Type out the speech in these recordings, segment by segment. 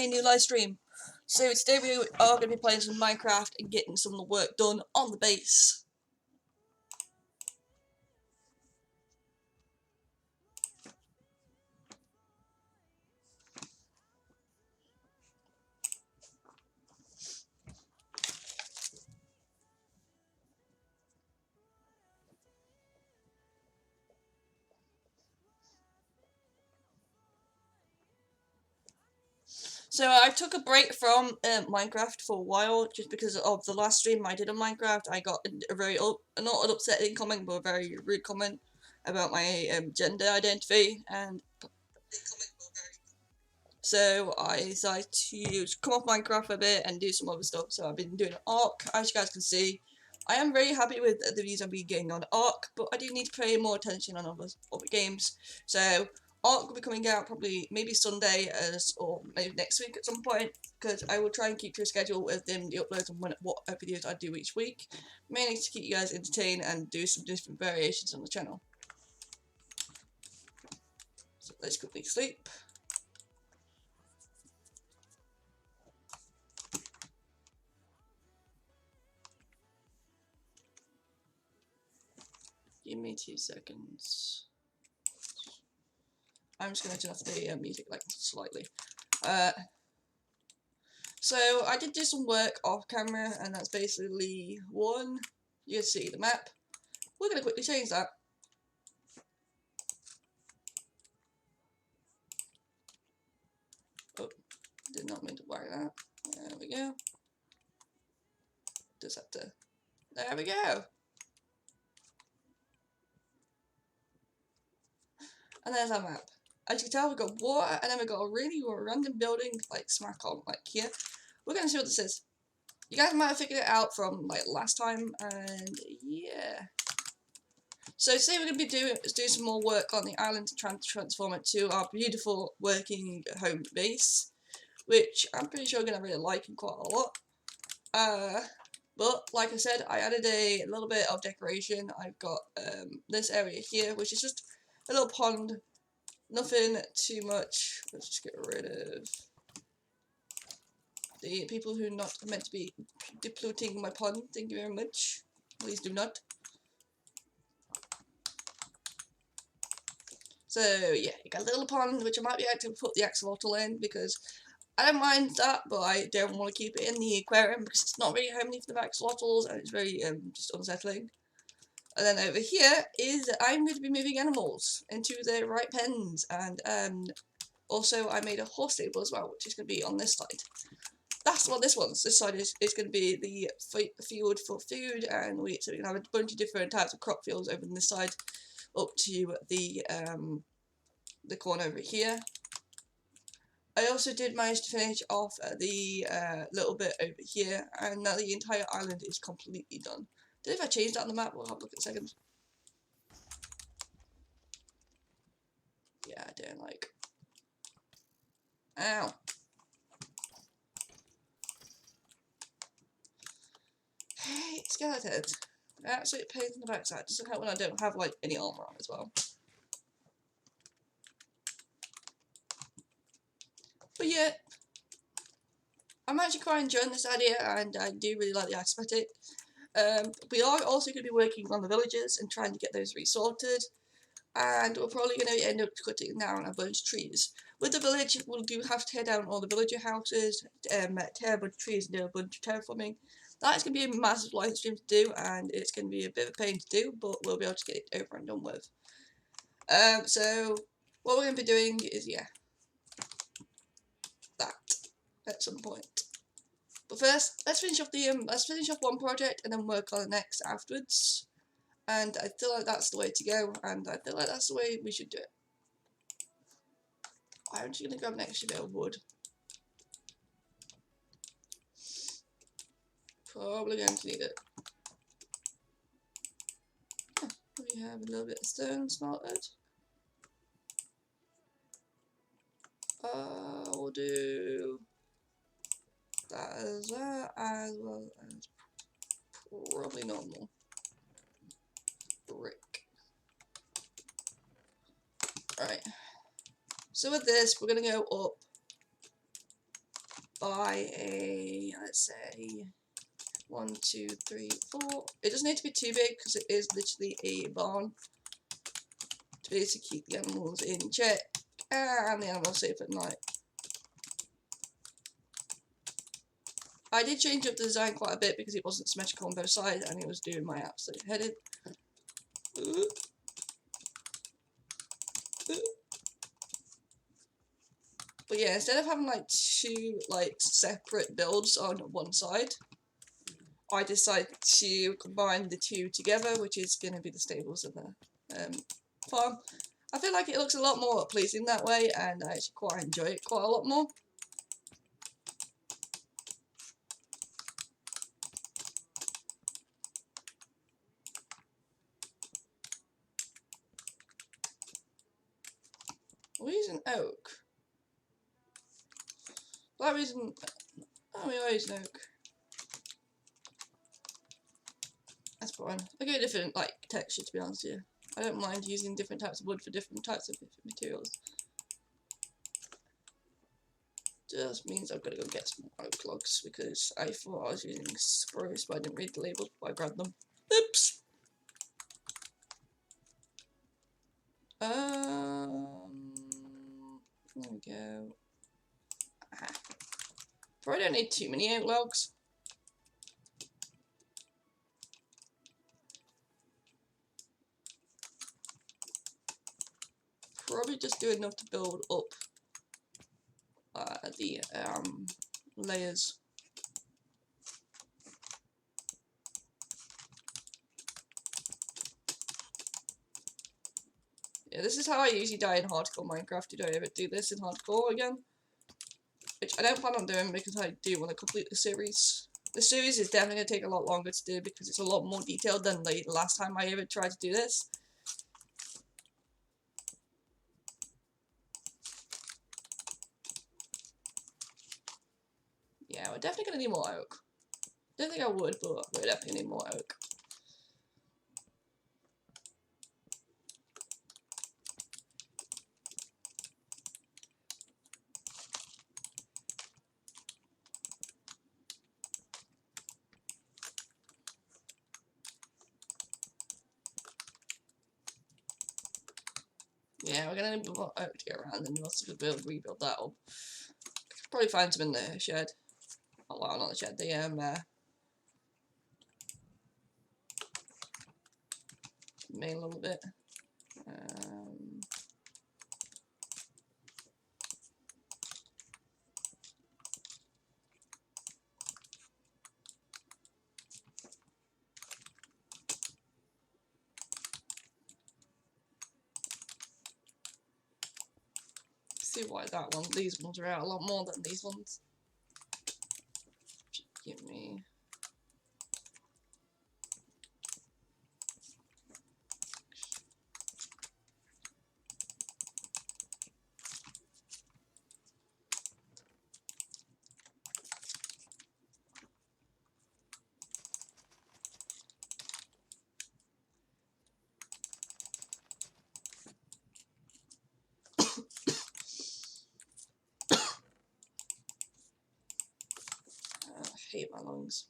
a new live stream. So today we are going to be playing some Minecraft and getting some of the work done on the base. So I took a break from Minecraft for a while just because of the last stream I did on Minecraft. I got a very, not an upsetting comment, but a very rude comment about my gender identity, and so I decided to come off Minecraft for a bit and do some other stuff. So I've been doing Ark, as you guys can see. I am very happy with the views I've been getting on Ark, but I do need to pay more attention on other games. So Ark will be coming out probably maybe Sunday or maybe next week at some point, because I will try and keep to a schedule with the uploads and what videos I do each week, mainly to keep you guys entertained and do some different variations on the channel. So let's quickly sleep. Give me 2 seconds. I'm just going to turn off the music like slightly. So I did do some work off camera, and that's basically one. You can see the map. We're going to quickly change that. Oh, did not mean to wire that. There we go. Just have to. There we go. And there's our map. As you can tell, we've got water, and then we've got a really random building, like smack on, like here. We're going to see what this is. You guys might have figured it out from like last time, and yeah. So today we're going to be doing some more work on the island to transform it to our beautiful working home base, which I'm pretty sure we're going to really like quite a lot. But like I said, I added a little bit of decoration. I've got this area here, which is just a little pond, nothing too much. Let's just get rid of the people who are not meant to be depleting my pond. Thank you very much. Please do not. So yeah, you got a little pond, which I might be able to put the axolotl in, because I don't mind that, but I don't want to keep it in the aquarium because it's not really homely for the axolotls, and it's very just unsettling. And then over here is I'm going to be moving animals into their right pens, and also I made a horse stable as well, which is going to be on this side. That's what this one's. This side is going to be the field for food, and so we can have a bunch of different types of crop fields over on this side, up to the corner over here. I also did manage to finish off the little bit over here, and now the entire island is completely done. Did if I change that on the map? We'll have a look in a second. Yeah, I don't like. Ow. Hey, skeletons. Absolute pain in the backside. Doesn't help when I don't have like any armor on as well. But yeah, I'm actually quite enjoying this idea, and I do really like the aesthetic. We are also going to be working on the villages and trying to get those resorted, and we're probably going to end up cutting down a bunch of trees. With the village, we'll have to tear down all the villager houses, tear a bunch of trees and do a bunch of terraforming. That's going to be a massive live stream to do, and it's going to be a bit of a pain to do, but we'll be able to get it over and done with. So what we're going to be doing is, yeah, that at some point. But first, let's finish off one project and then work on the next afterwards. And I feel like that's the way to go, and I feel like that's the way we should do it. I'm just going to grab an extra bit of wood. Probably going to need it. We have a little bit of stone smelted. We'll do that as well as probably normal brick. Alright. So with this, we're going to go up buy a, let's say, 1, 2, 3, 4. It doesn't need to be too big because it is literally a barn to be able to keep the animals in check and the animals safe at night. I did change up the design quite a bit because it wasn't symmetrical on both sides and it was doing my absolute head in. But yeah, instead of having like two like separate builds on one side, I decided to combine the two together, which is going to be the stables and the farm. I feel like it looks a lot more pleasing that way, and I actually quite enjoy it quite a lot more. We're using oak. For that reason, oh, we are using oak. That's fine. I go different like texture, to be honest with you. I don't mind using different types of wood for different types of materials. Just means I've got to go get some oak logs because I thought I was using spruce, but I didn't read the labels before I grabbed them. Oops. There we go. Probably don't need too many oak logs. Probably just do enough to build up the layers. Yeah, this is how I usually die in hardcore Minecraft. You don't ever do this in hardcore again. Which I don't plan on doing because I do want to complete the series. The series is definitely going to take a lot longer to do because it's a lot more detailed than the last time I ever tried to do this. Yeah, we're definitely going to need more oak. Don't think I would, but we're definitely need more oak. Yeah, we're gonna need more oak to get around, and we'll be able to rebuild that up. Probably find some in the shed. Oh, well, not the shed, the main little bit. See why that one, these ones are out a lot more than these ones. Give me. I hate my lungs.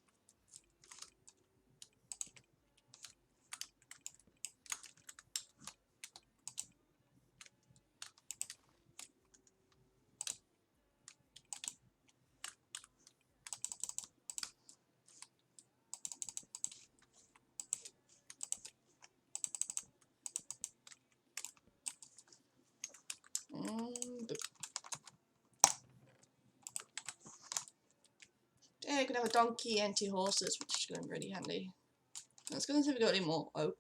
Yeah, I can have a donkey and 2 horses, which is going to be really handy. Let's go and see if we got any more oak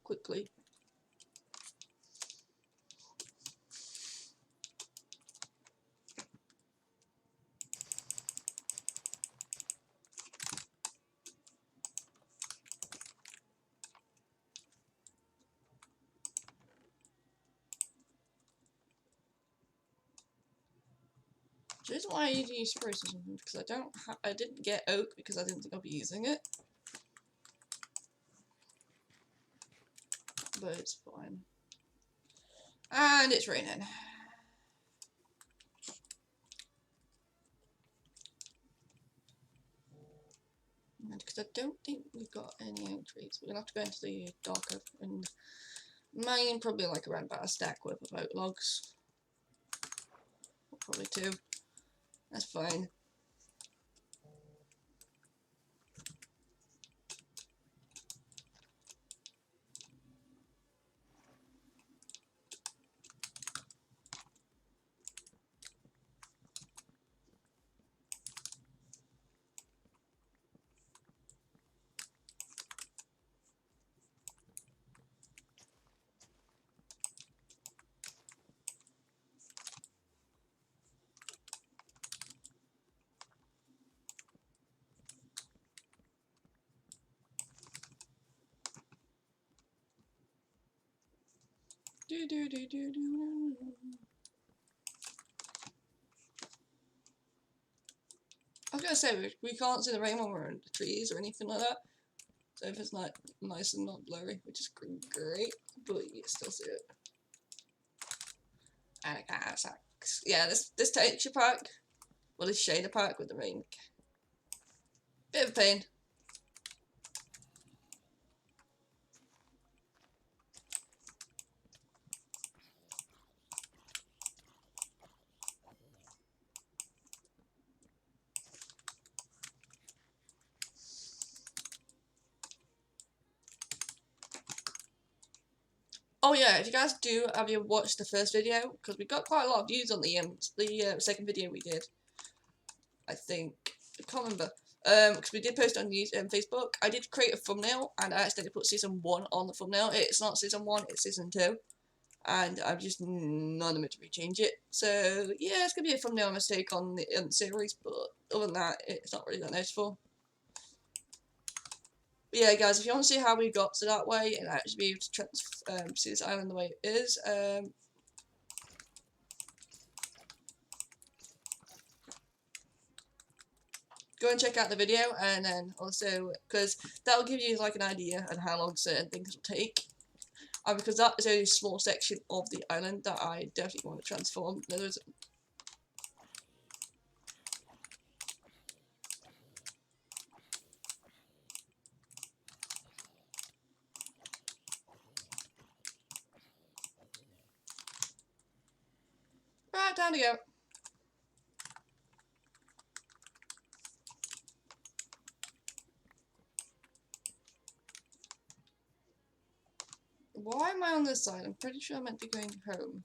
quickly. The reason why I need to use spruce is because I didn't get oak because I didn't think I'd be using it. But it's fine. And it's raining. because I don't think we've got any oak trees. We're gonna have to go into the darker and mine probably like around about a stack worth of oak logs. Probably 2. That's fine. Do do do do do. I was gonna say we can't see the rain when we're in the trees or anything like that. So if it's not nice and not blurry, which is great, but you still see it. And it kind of sucks. Yeah, this texture pack, well, this shader pack with the rain, bit of a pain. Oh yeah, if you guys do, have you watched the first video? Because we got quite a lot of views on the second video we did. I think, I can't remember. Because we did post on Facebook. I did create a thumbnail and I accidentally put season 1 on the thumbnail. It's not season 1, it's season 2. And I've just not meant to rechange it. So yeah, it's gonna be a thumbnail mistake on the series, but other than that, it's not really that noticeable. But yeah, guys, if you want to see how we got to that way and actually be able to see this island the way it is, go and check out the video, and then also, because that'll give you like an idea on how long certain things will take. And because that is only a small section of the island that I definitely want to transform. There's right, time to go. Why am I on this side? I'm pretty sure I'm meant to be going home.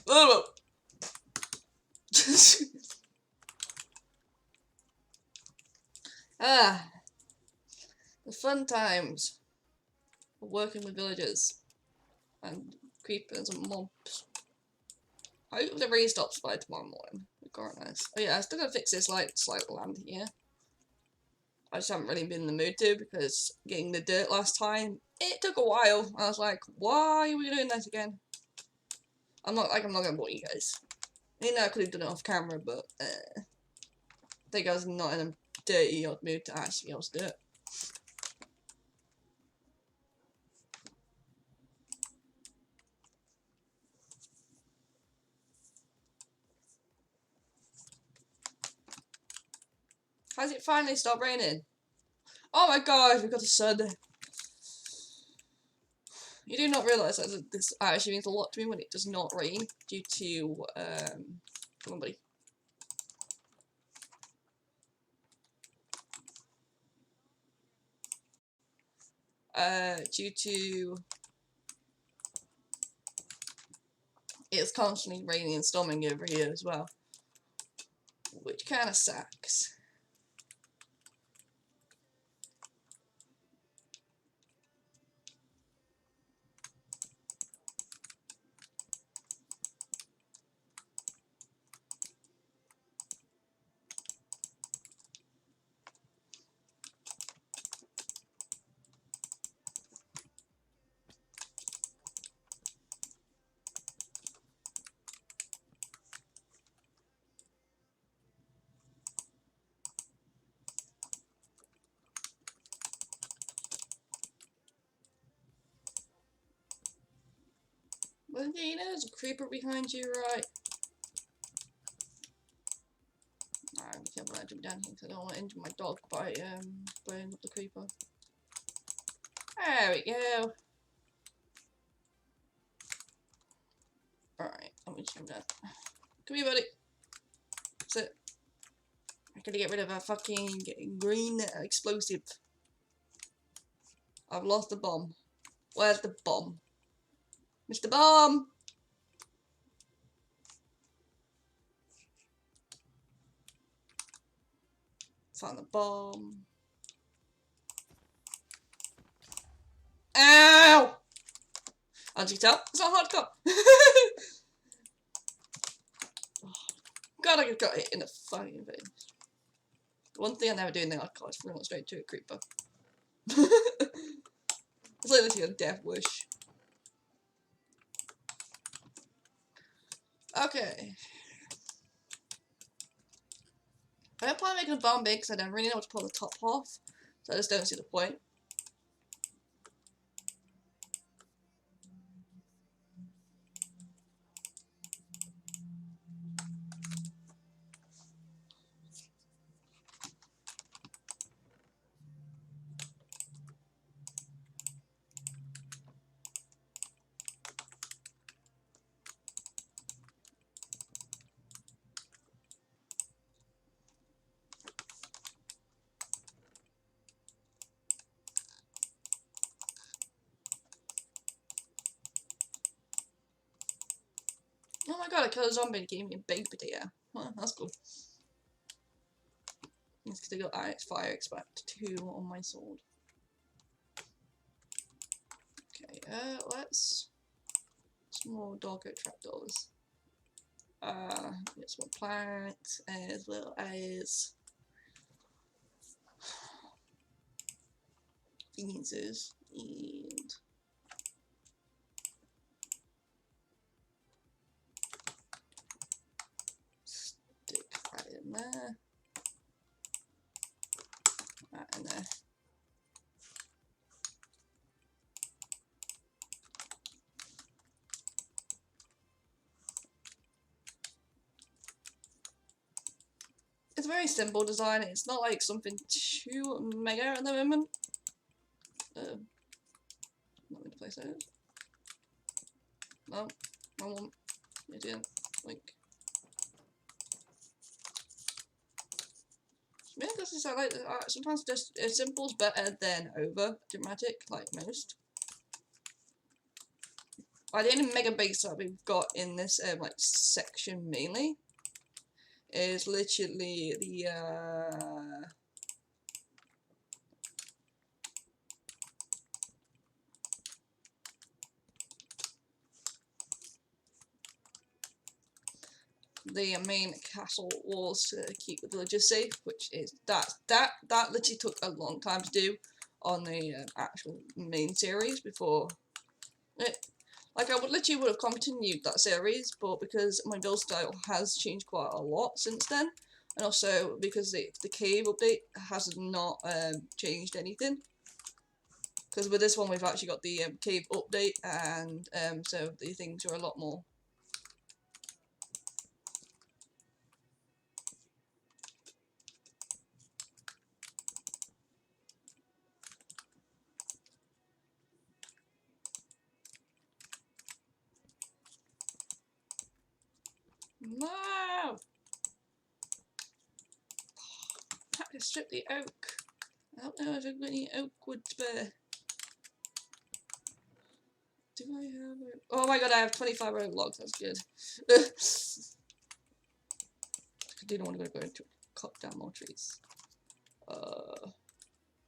Oh! Ah, the fun times of working with villagers and creepers and mobs. I hope the rain stops by tomorrow morning. God knows. Oh yeah, I still gotta fix this slight land here. I just haven't really been in the mood to, because getting the dirt last time, it took a while. I was like, why are we doing that again? I'm not gonna bore you guys. I know I could have done it off camera, but I think I was not in a dirty mood to actually be able to do it. Has it finally stopped raining? Oh my god, we've got a sun. You do not realise that this actually means a lot to me when it does not rain due to, come on buddy. Due to it's constantly raining and storming over here as well, which kind of sucks. Well, yeah, you know, there's a creeper behind you, right? Alright, be careful when I jump down here because I don't want to injure my dog by blowing up the creeper. There we go. Alright, let me just jump down. Come here, buddy. That's it. I gotta get rid of a fucking green explosive. I've lost the bomb. Where's the bomb? Mr. Bomb! Found the bomb. Ow! As you can tell, it's not hardcore. God, I just got hit in the fucking face. One thing I never do in the hardcore is run straight to a creeper. It's like literally a death wish. Okay. I don't plan on making a bomb big because I don't really know what to pull the top off. So I just don't see the point. Oh my god, I killed a zombie and gave me a baked potato. Well, that's cool. It's because I got fire expect 2 on my sword. Okay, let's some more doggo trapdoors. Get some more planks as well as fences and stick that in there. That in there. It's a very simple design. It's not like something too mega at the moment. Not meant to place those. No, I won't. You didn't. Like. Yeah, this is like sometimes just simple's better than over dramatic, like most. The only mega base that we've got in this like section mainly is literally the main castle walls to keep the villagers safe, which is that literally took a long time to do on the actual main series before it. Like I would have continued that series, but because my build style has changed quite a lot since then, and also because the cave update has not changed anything. Because with this one we've actually got the cave update, and so the things are a lot more. No! I have to strip the oak. I don't know if I've got any oak wood spare. Do I have it? Oh my god, I have 25 oak logs, that's good. I do not want to go into cut down more trees.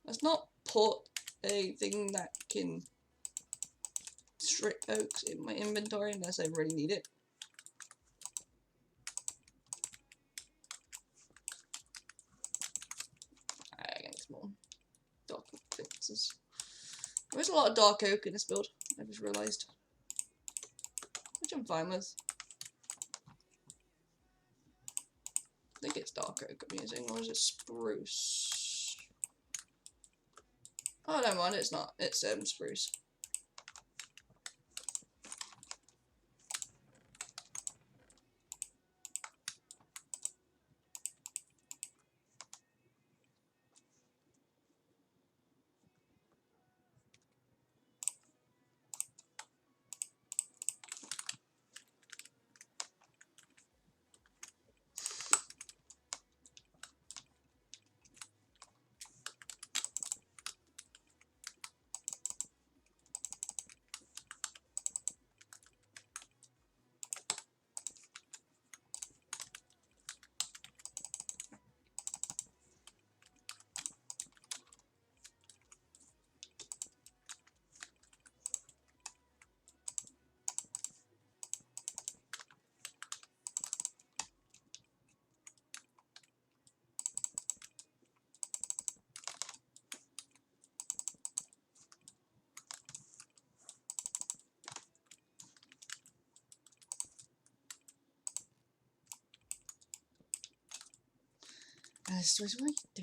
Let's not put a thing that can strip oaks in my inventory unless I really need it. I get some more dark oak fences. There's a lot of dark oak in this build, I just realised. Which I'm fine with. I think it's dark oak I'm using, or is it spruce? Oh, never mind, it's not. It's spruce. So what you do?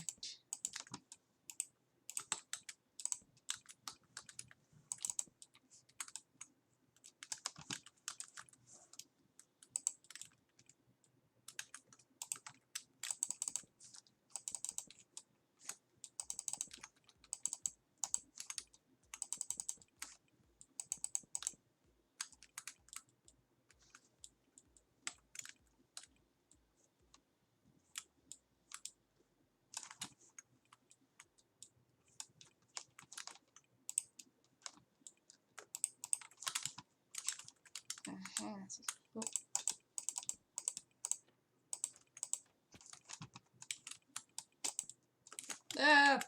Oh. Ah!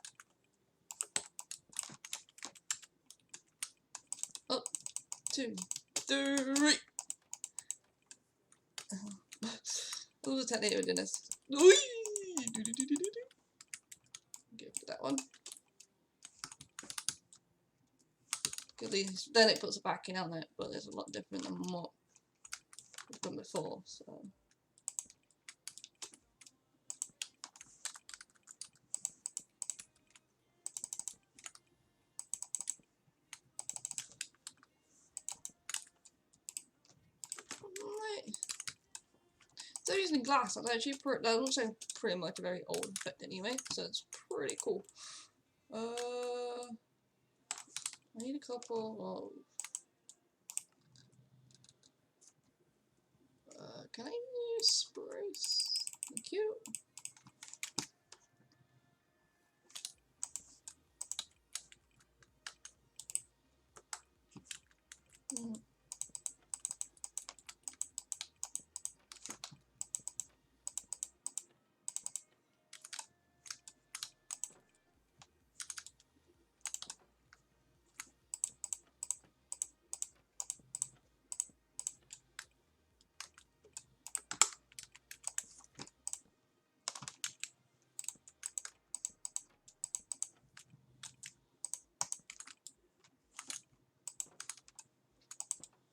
Oh, 2, 3. Oh, the technique of this. Go for that one. At least then it puts a backing on it, but it's a lot different than what we've done before. So. Right. So using glass, that's actually that looks like pretty much a very old effect anyway, so it's pretty cool. I need a couple of can I use spruce? Thank you.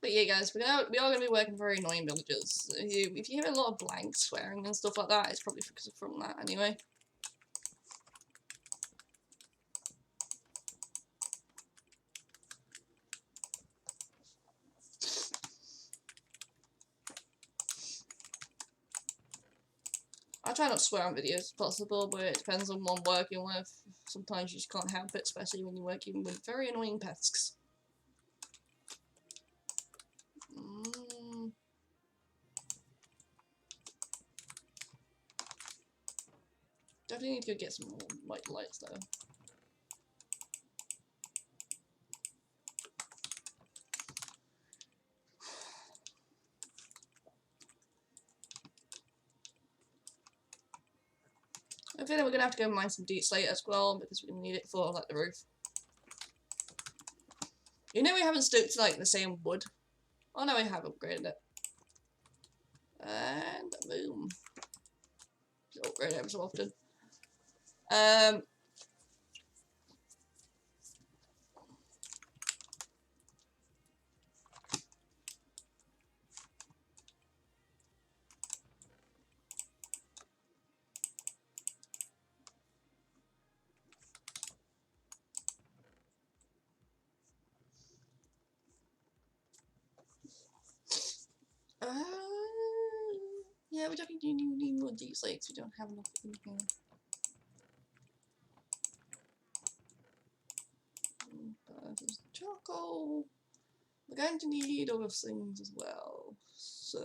But yeah, guys, we are going to be working very annoying villagers. If you hear a lot of blank swearing and stuff like that, it's probably because from that anyway. I try not to swear on videos if possible, but it depends on what I'm working with. Sometimes you just can't help it, especially when you're working with very annoying pests. Definitely need to get some more white lights though. I feel like we're gonna have to go mine some deep slate as well because we're gonna need it for like the roof. You know we haven't stuck to like the same wood. Oh no, we have upgraded it. And boom. Just upgrade it every so often. Yeah, we definitely need more deep slates. We don't have enough in here. There's charcoal. We're going to need other things as well. So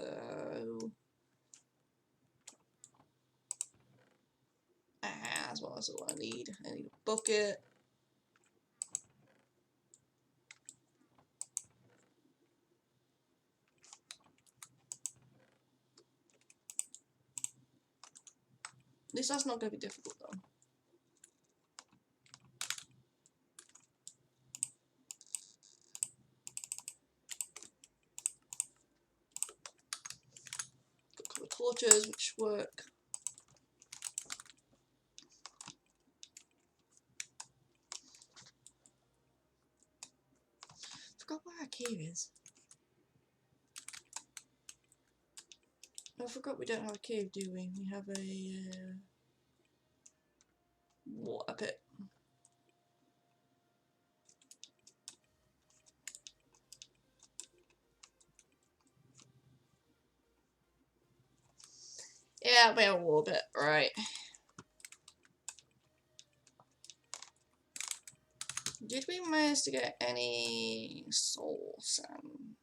that's what I need. I need a bucket. At least that's not going to be difficult though. Got a couple of torches which work. Forgot where our cave is. I forgot we don't have a cave, do we? We have a water pit. Yeah, we have a water pit, right. Did we manage to get any soul sand?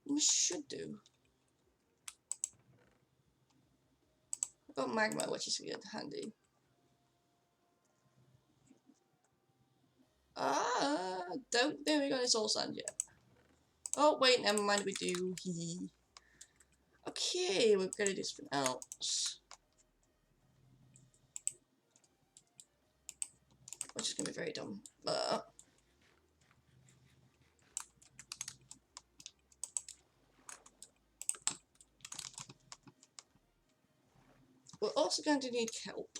We should do. I've got magma, which is good, handy. Don't think we got any soul sand yet. Oh, wait, never mind, we do. Okay, we're gonna do something else. Which is gonna be very dumb, but. We're also going to need kelp.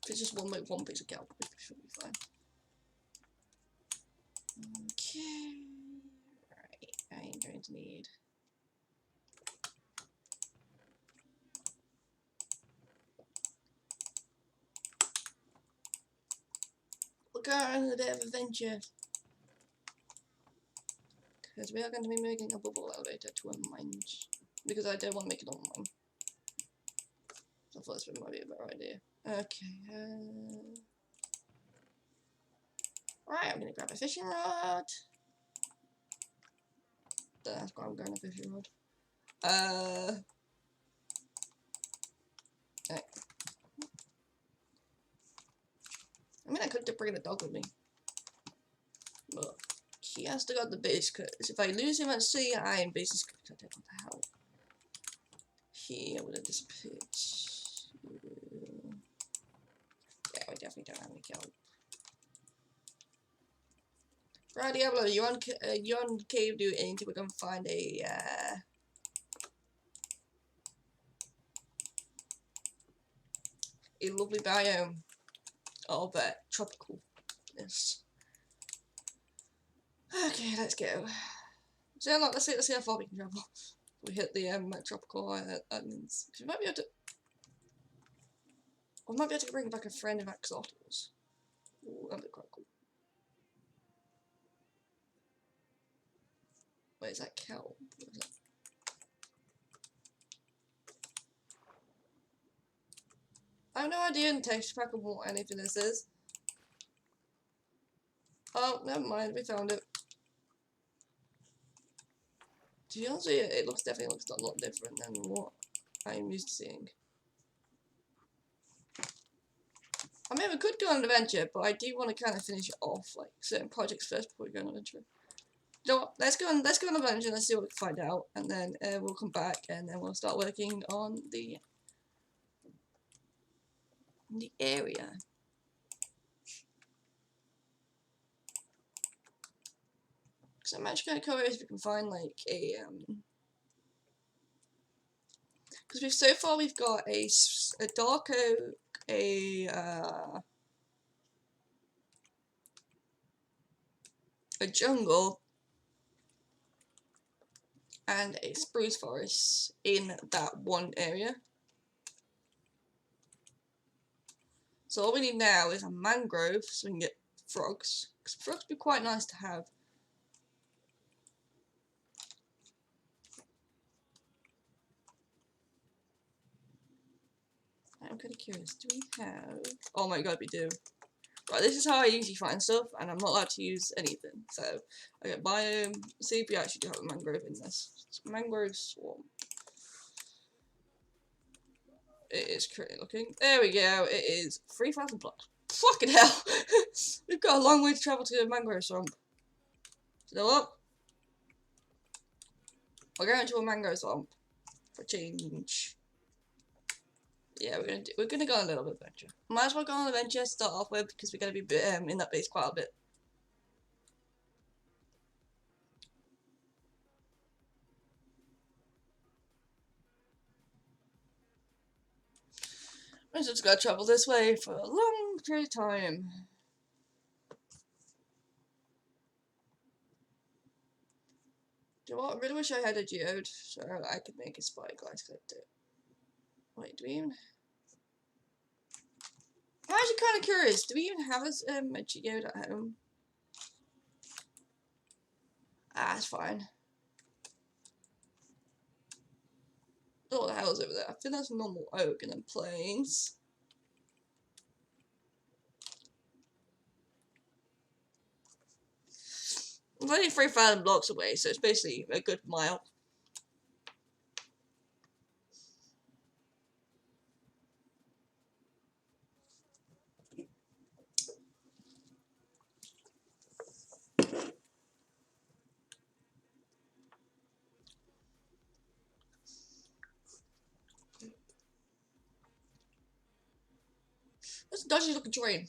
If it's just one piece of kelp, it should be fine. Okay. Right, I'm going to need. We're going on a bit of adventure. Because we are going to be making a bubble elevator to a mine. Because I don't want to make it on mine. So I thought this might be a better idea. Okay. Right, I'm going to grab a fishing rod. That's why I'm going a fishing rod. Right. I mean, I could bring the dog with me. But he has to go to the base, because if I lose him at sea, I am basically I don't know what the hell. He would have disappeared. Yeah, we definitely don't have any kelp. Right, Diablo, you're on cave duty until we can find a lovely biome of tropicalness. Okay, let's go. So let's see how far we can travel. We hit the tropical islands. We might be able to. We might be able to bring back a friend of axolotls. Ooh, that'd be quite cool. Wait, is that kelp? What is that? I have no idea in texture pack of what anything this is. Oh, never mind, we found it. To be honest with you, it definitely looks a lot different than what I'm used to seeing. I mean, we could go on an adventure, but I do want to kind of finish it off, like certain projects first before we go on an adventure. You know what? Let's go on an adventure. Let's see what we can find out, and then we'll come back and then we'll start working on the area. So I'm actually going to cover if we can find like a because so far we've got a dark oak, a jungle, and a spruce forest in that one area. So all we need now is a mangrove so we can get frogs, because frogs would be quite nice to have. I'm kind of curious, do we have... Oh my god, we do. Right, this is how I usually find stuff, and I'm not allowed to use anything. So, I get biome, see if we actually do have a mangrove in this. It's mangrove swarm. It is currently looking. There we go, it is 3,000 blocks. Fucking hell! We've got a long way to travel to a mangrove swamp. You know what? We're going to a mangrove swamp for change. Yeah, we're gonna go on a little bit adventure. Might as well go on an adventure to start off with because we're gonna be in that base quite a bit. We're just gonna travel this way for a long period of time. you know what? I really wish I had a geode so I could make a spyglass collector. Wait, do we even... I'm actually kind of curious. Do we even have a geode at home? Ah, it's fine. Oh, what the hell's over there? I think that's normal oak and then plains. It's only 3,000 blocks away, so it's basically a good mile. That's a dodgy looking train.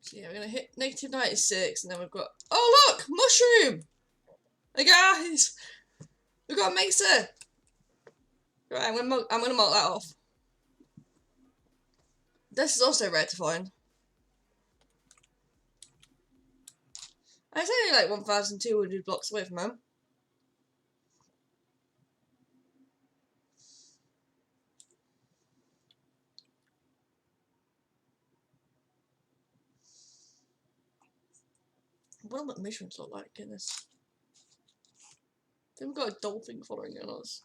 So yeah, we're gonna hit negative 96, and then we've got... Oh look! Mushroom! Hey guys! We've got a mesa! Right, I'm gonna mark that off. This is also rare to find. It's only like 1,200 blocks away from home. What do missions look like in this? I think we've got a dolphin following us.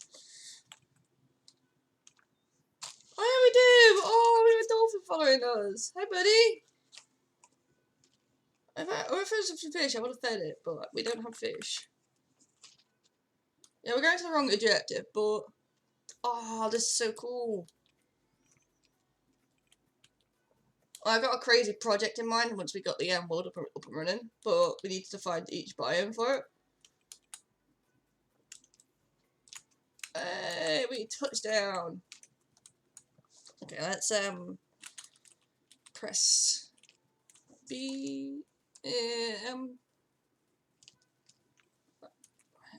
Oh yeah, we do! Oh, we have a dolphin following us. Hi, buddy! If it was some fish, I would have fed it, but we don't have fish. Yeah, we're going to the wrong objective, but... Oh, this is so cool. I've got a crazy project in mind once we got the world up and running, but we need to find each biome for it. Hey, we touched down. Okay, let's press B. I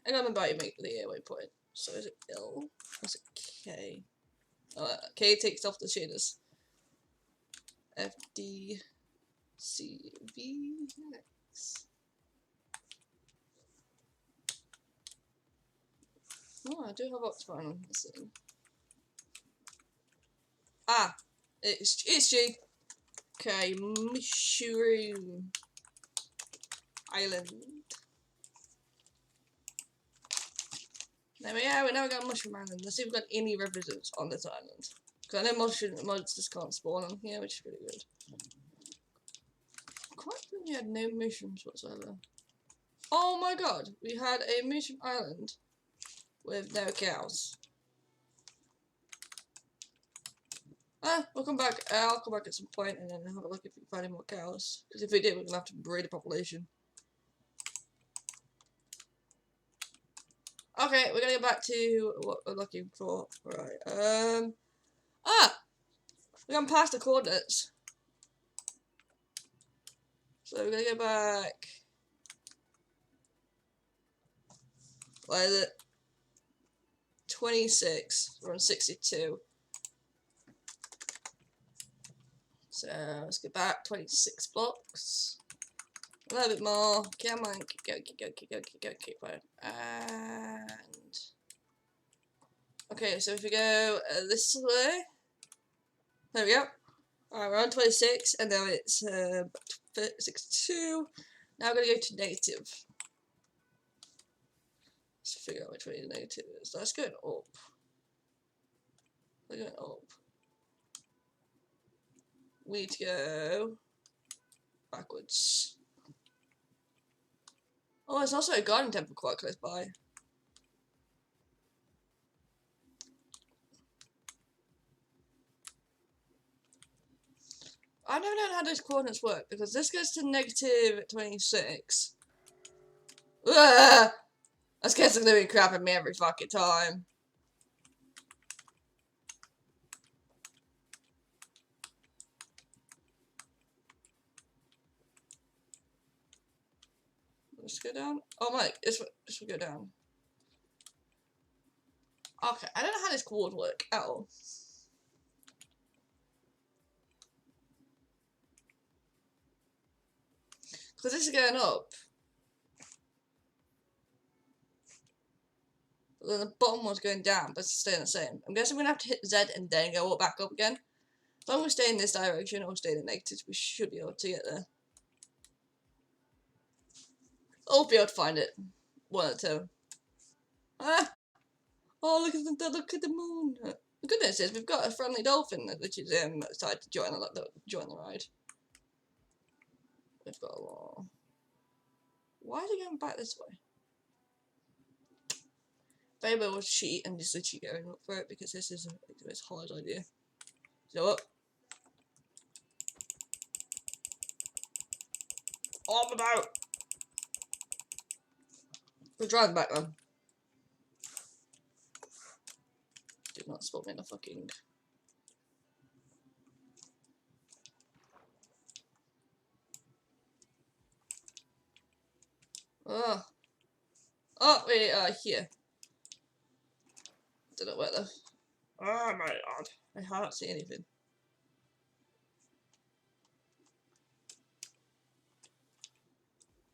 gotta remember how you make the waypoint. So is it L? Or is it K? Oh, K takes off the shaders. F D C V X. Oh, I do have Optifine on this thing. Ah, it's G. Okay, Mushroom Island. There we are. We now got Mushroom Island. Let's see if we've got any residents on this island. Because I know monsters can't spawn on here, which is really good. Quite sure we had no mushrooms whatsoever. Oh my god, we had a mushroom island with no cows. We'll come back. I'll come back at some point and then have a look if we can find any more cows. Because if we do, we're gonna have to breed a population. Okay, we're gonna go back to what we're looking for. Right. We're going past the coordinates. So we're gonna go back. What is it? 26. We're on 62. So let's go back 26 blocks. A little bit more. Come on, keep going. And okay, so if we go this way, there we go. Alright, we're on 26, and now it's 62. Now we're gonna go to negative. Let's figure out which way the negative is. That's going up. We're going up. We need to go backwards. Oh, there's also a garden temple quite close by. I never know how those coordinates work because this goes to negative 26. Ugh! This kid's gonna be crapping me every fucking time. Let's go down. Oh my, this will go down. Okay, I don't know how this coordinate work at all. Because this is going up. But then the bottom one's going down, but it's staying the same. I'm guessing we're going to have to hit Z and then go back up again. As long as we stay in this direction or stay in the negatives, we should be able to get there. I'll be able to find it. One or two. Ah! Oh, look at the moon. The good news is we've got a friendly dolphin, which is decided to join the ride. We've got a lot. Why is he going back this way? Maybe we'll cheat and just literally going up for it because this is a hard idea. So up. Oh, I'm about. We're driving back then. Did not spot me in the fucking. Oh. Oh, we are here. Don't know where the. Oh my god. I can't see anything.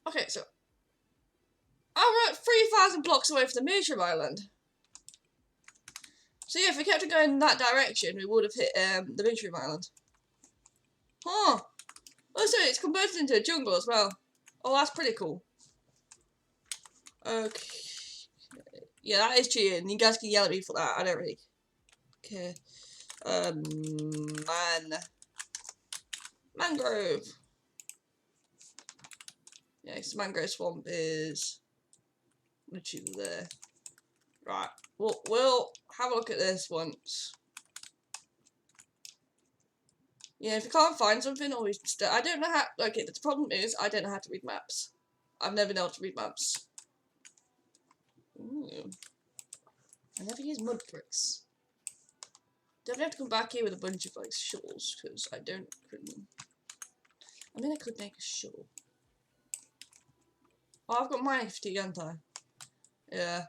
Okay, so. I'm at 3,000 blocks away from the Mushroom Island. So yeah, if we kept on going in that direction, we would have hit the Mushroom Island. Huh. Also, it's converted into a jungle as well. Oh, that's pretty cool. Okay. Yeah, that is cheating. You guys can yell at me for that. I don't really care. Mangrove. Yeah, because mangrove swamp is literally there. Right. We'll have a look at this once. Yeah, if you can't find something, or I don't know how. Okay, the problem is I don't know how to read maps. I've never been able to read maps. Ooh. I never use mud bricks. Definitely have to come back here with a bunch of like shovels because I don't. I mean, I could make a shovel. Oh, I've got mining fatigue, haven't I? Yeah.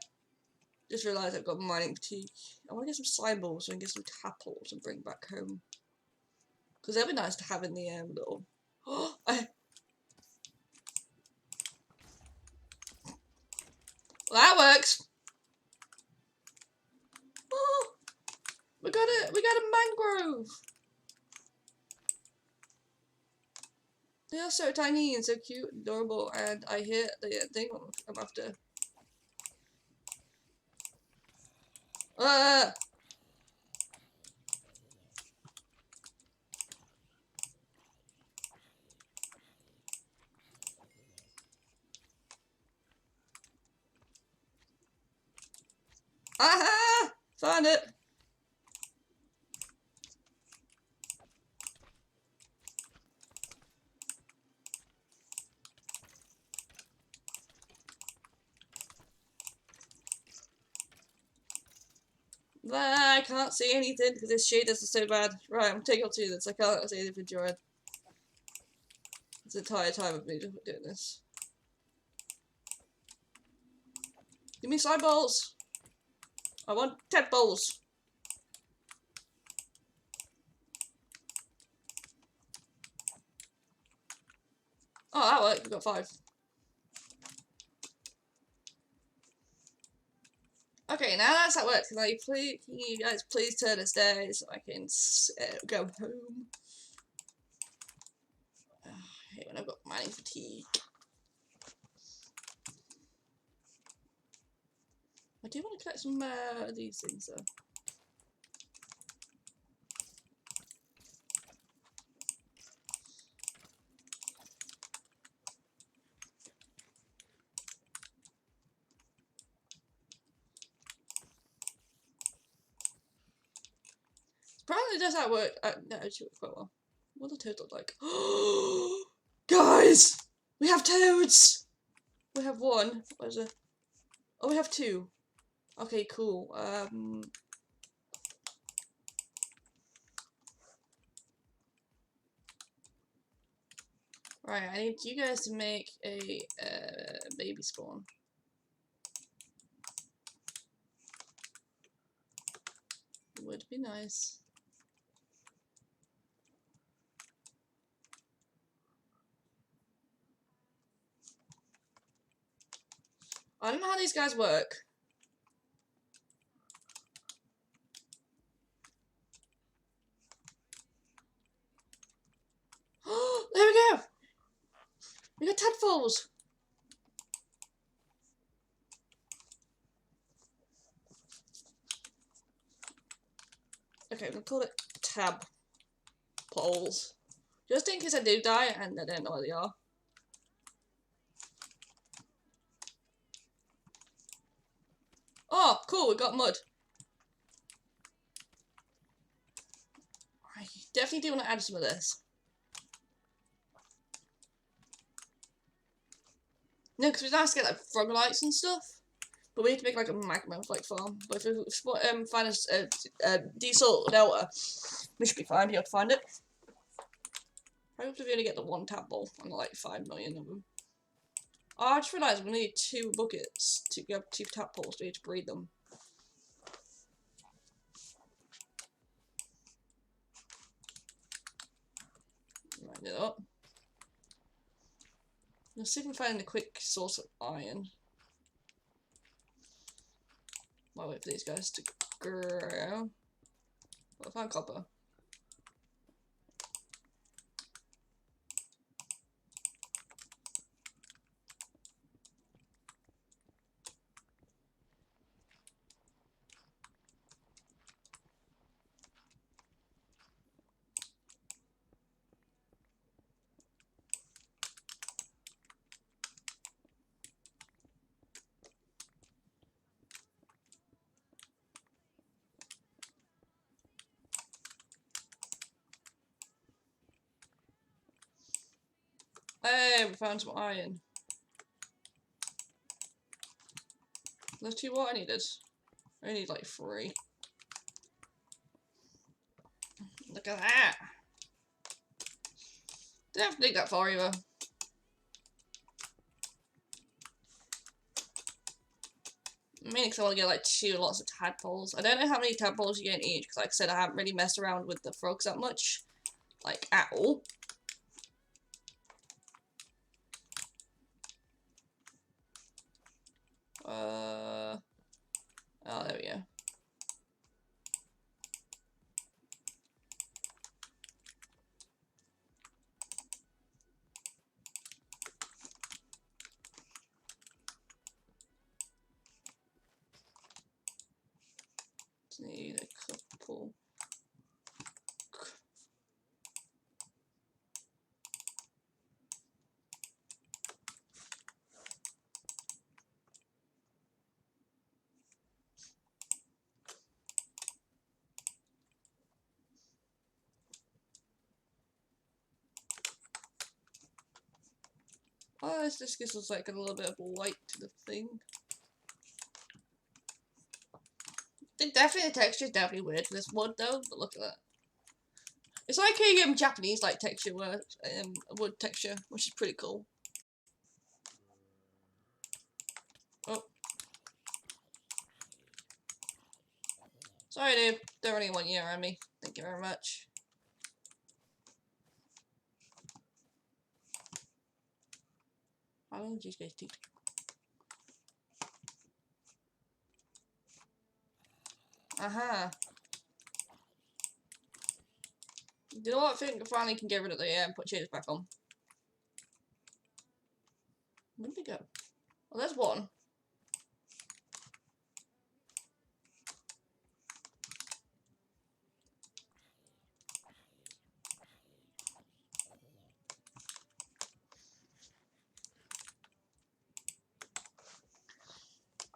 Just realised I've got mining fatigue. I want to get some slime balls so I can get some tapples and bring back home. Because they'll be nice to have in the little. Oh, well, that works. Oh, we got a mangrove. They are so tiny and so cute and adorable, and I hear the thing I'm after. Aha! Found it! I can't see anything because this shaders is so bad. Right, I'm taking off to this. I can't see anything during this entire time of me doing this. Give me slime balls! I want 10 balls! Oh, that worked. We got 5. Okay, now that's how it works. Can you guys please turn us down so I can go home? I hate when I've got mining fatigue. I do want to collect some of these things though. Apparently does that work. No, it actually works quite well. What do toads look like? Guys! We have toads! We have 1. What is it? Oh, we have 2. Okay, cool. Right, I need you guys to make a baby spawn. Would be nice. I don't know how these guys work. There we go! We got tadpoles! Okay, I'm gonna call it tab poles. Just in case I do die and I don't know where they are. Oh, cool, we got mud. I definitely do want to add some of this. No, because it's nice to get like frog lights and stuff. But we need to make like a magma like farm. But if we find a diesel delta, we should be fine. Be able to find it. I hope we only get the one tadpole and like 5 million of them. Oh, I just realised we need 2 buckets to get 2 tadpoles. We need to breed them. Line it up. Let's see if we can find a quick source of iron. I'll wait for these guys to grow. I found copper. Hey, we found some iron. There's 2 what I needed. I need like 3. Look at that! Didn't have to dig that far either. Mainly because I want to get like 2 lots of tadpoles. I don't know how many tadpoles you get in each, because like I said, I haven't really messed around with the frogs that much. Like, at all. Oh, there we go. Need a couple. Oh, this gives us like a little bit of light to the thing. Definitely the texture is definitely weird for this wood though, but look at that. It's like a Japanese like texture where wood texture, which is pretty cool. Oh. Sorry dude, don't really want you around me. Thank you very much. How long did these guys take? Aha. You know what? I think I finally can get rid of the put shaders back on. Where did we go? Oh, there's one.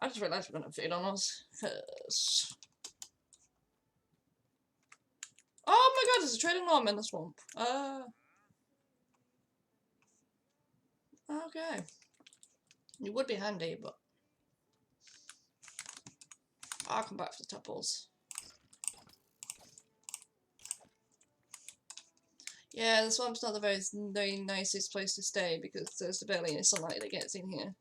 I just realised we're gonna feed on us. Cause... Oh my god, there's a trading arm in the swamp. Okay. It would be handy, but I'll come back for the tadpoles. Yeah, the swamp's not the very nicest place to stay because there's barely any sunlight that gets in here.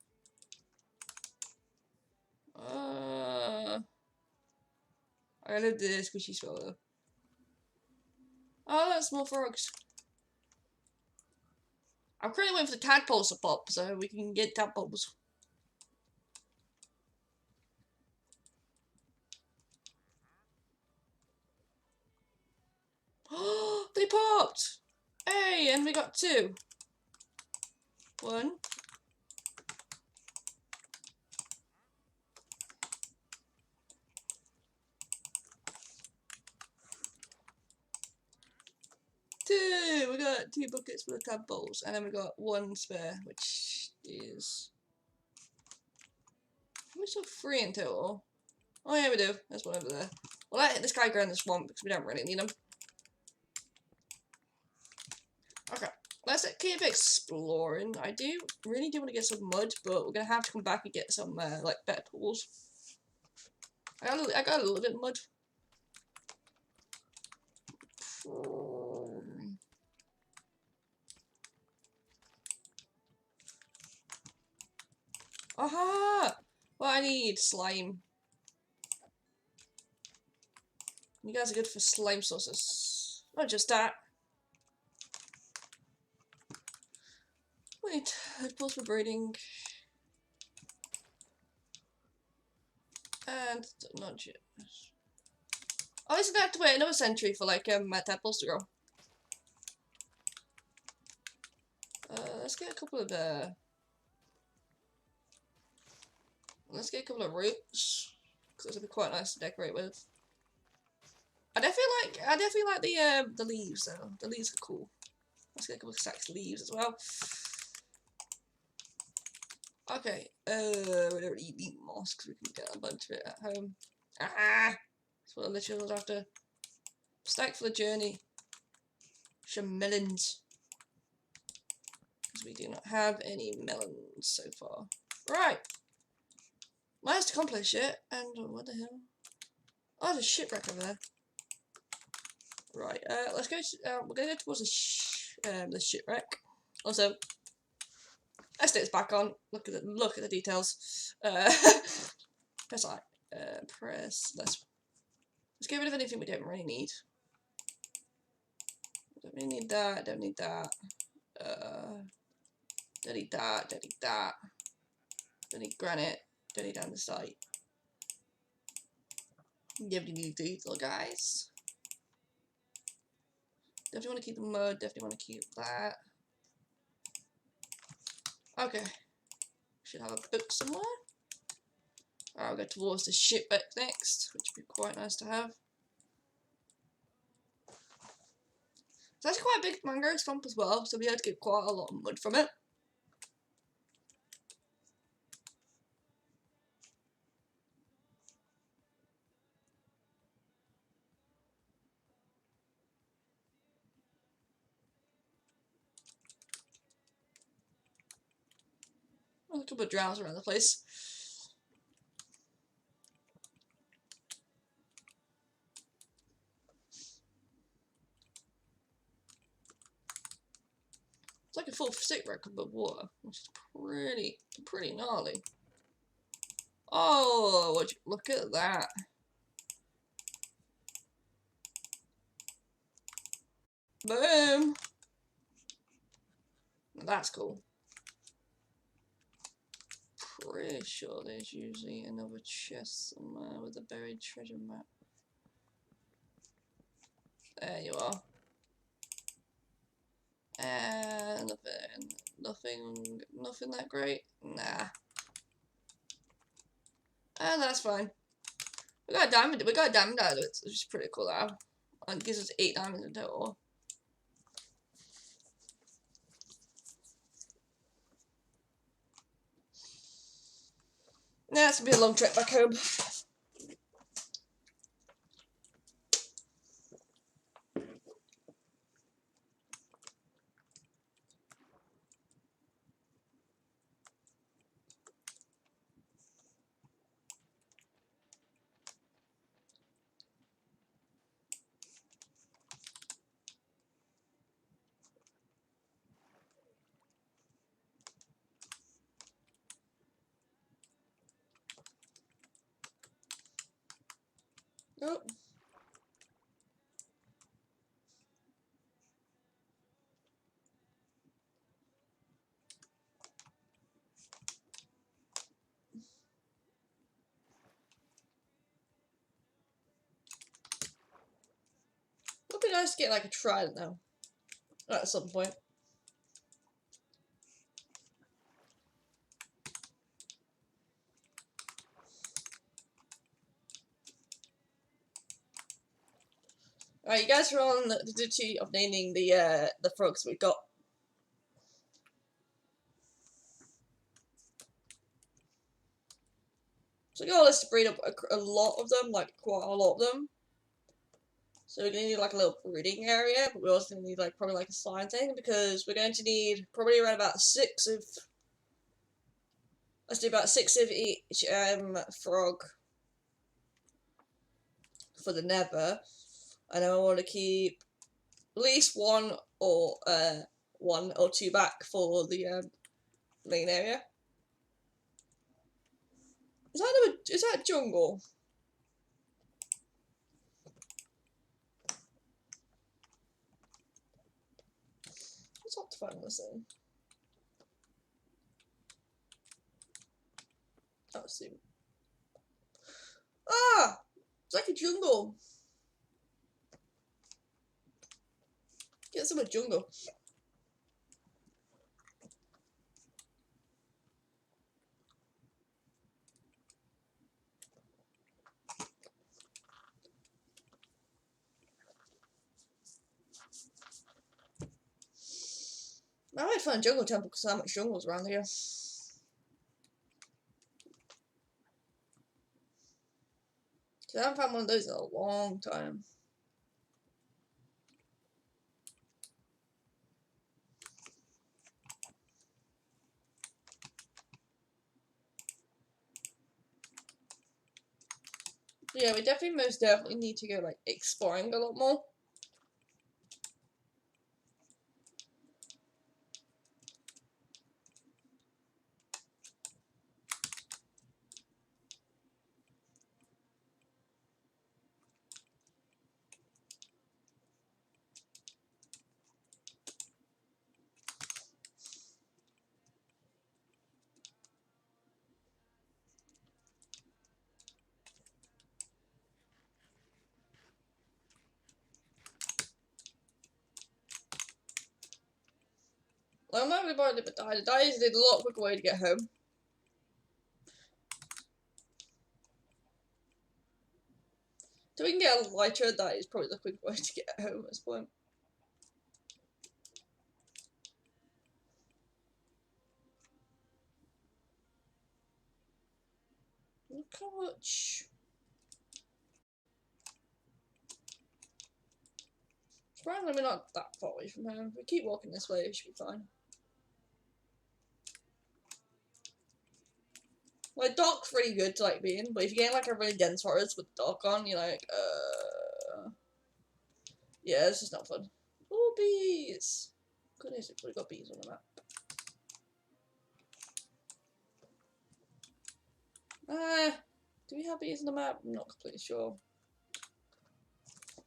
I love the squishy swallow. Oh, that's more frogs. I'm currently waiting for the tadpoles to pop so we can get tadpoles. and we got 2. 1. Two. We got 2 buckets for the tadpoles, and then we got 1 spare, which is. We still 3 in total. Oh yeah, we do. There's one over there. We'll let this guy grow in the swamp because we don't really need him. Okay, let's keep exploring. I really do want to get some mud, but we're gonna have to come back and get some like better tools. I got a little bit of mud. Aha! Well, I need slime. You guys are good for slime sauces. Not just that. Wait, pause for breeding. And not just. Oh, isn't that to wait another century for like my tadpoles to grow? Let's get a couple of let's get a couple of roots, because it'll be quite nice to decorate with. I definitely like the leaves though. The leaves are cool. Let's get a couple of stacks of leaves as well. Okay, we don't really need moss because we can get a bunch of it at home. Ah, that's what I literally was after. Stack for the journey. Some melons. Because we do not have any melons so far. Right. Managed to accomplish it, and what the hell? Oh, there's a shipwreck over there. Right, let's go. We're gonna go towards the shipwreck. Also, let's get this back on. Look at the details. Press I. Press. Let's get rid of anything we don't really need. Don't really need that. Don't need that. Don't need that. Don't need that. Don't need granite. Don't need andesite. Definitely need these little guys. Definitely want to keep the mud. Definitely want to keep that. Okay. Should have a book somewhere. I'll go towards the shipwreck next, which would be quite nice to have. It's actually quite a big mangrove swamp as well, so we had to get quite a lot of mud from it. A couple of drowns around the place. It's like a full shipwreck of water, which is pretty gnarly. Oh, would you look at that? Boom! That's cool. Pretty sure there's usually another chest somewhere with a buried treasure map. There you are. And nothing that great. Nah. And that's fine. We got a diamond out of it, which is pretty cool now. And it gives us 8 diamonds in total. Yeah, it's gonna be a long trip back home. Oh. Would be nice to get like a trident though, at some point. Alright, you guys are on the duty of naming the frogs we got. So the goal is to breed up a lot of them, like quite a lot of them. So we're going to need like a little breeding area, but we're also going to need like probably like a slime thing, because we're going to need probably around about 6 of, let's do about 6 of each frog for the nether, and then I want to keep at least one or 2 back for the main area. Is that jungle? Let's have to find this thing. Oh, see. Ah! It's like a jungle. Get some of jungle. I might find a jungle temple because how much jungle's around here. So I haven't found one of those in a long time. Yeah, we most definitely need to go like exploring a lot more. Well, I'm not really bothered about die. The die is a lot quicker way to get home. So we can get a lighter, that is probably the quick way to get home at this point. Look how much. Surprisingly, we're not that far away from home. If we keep walking this way, we should be fine. Like, dark's really good to like be in, but if you get in like a really dense forest with dark on, you're like, yeah, this is not fun. Oh, bees! Goodness, we've probably got bees on the map. Do we have bees on the map? I'm not completely sure.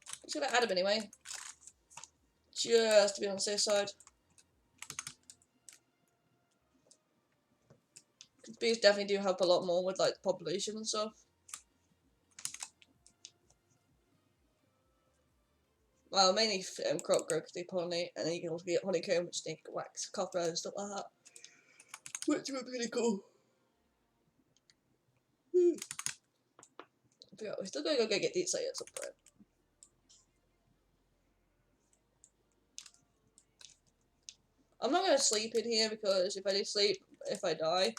I'm just gonna add them anyway. Just to be on the safe side. Bees definitely do help a lot more with like the population and stuff. Well, mainly crop grow because they pollinate, and then you can also get honeycomb, which they can wax copper and stuff like that. Which would be really cool. Yeah, we're still gonna go get these at some point. I'm not gonna sleep in here because if I do sleep, if I die,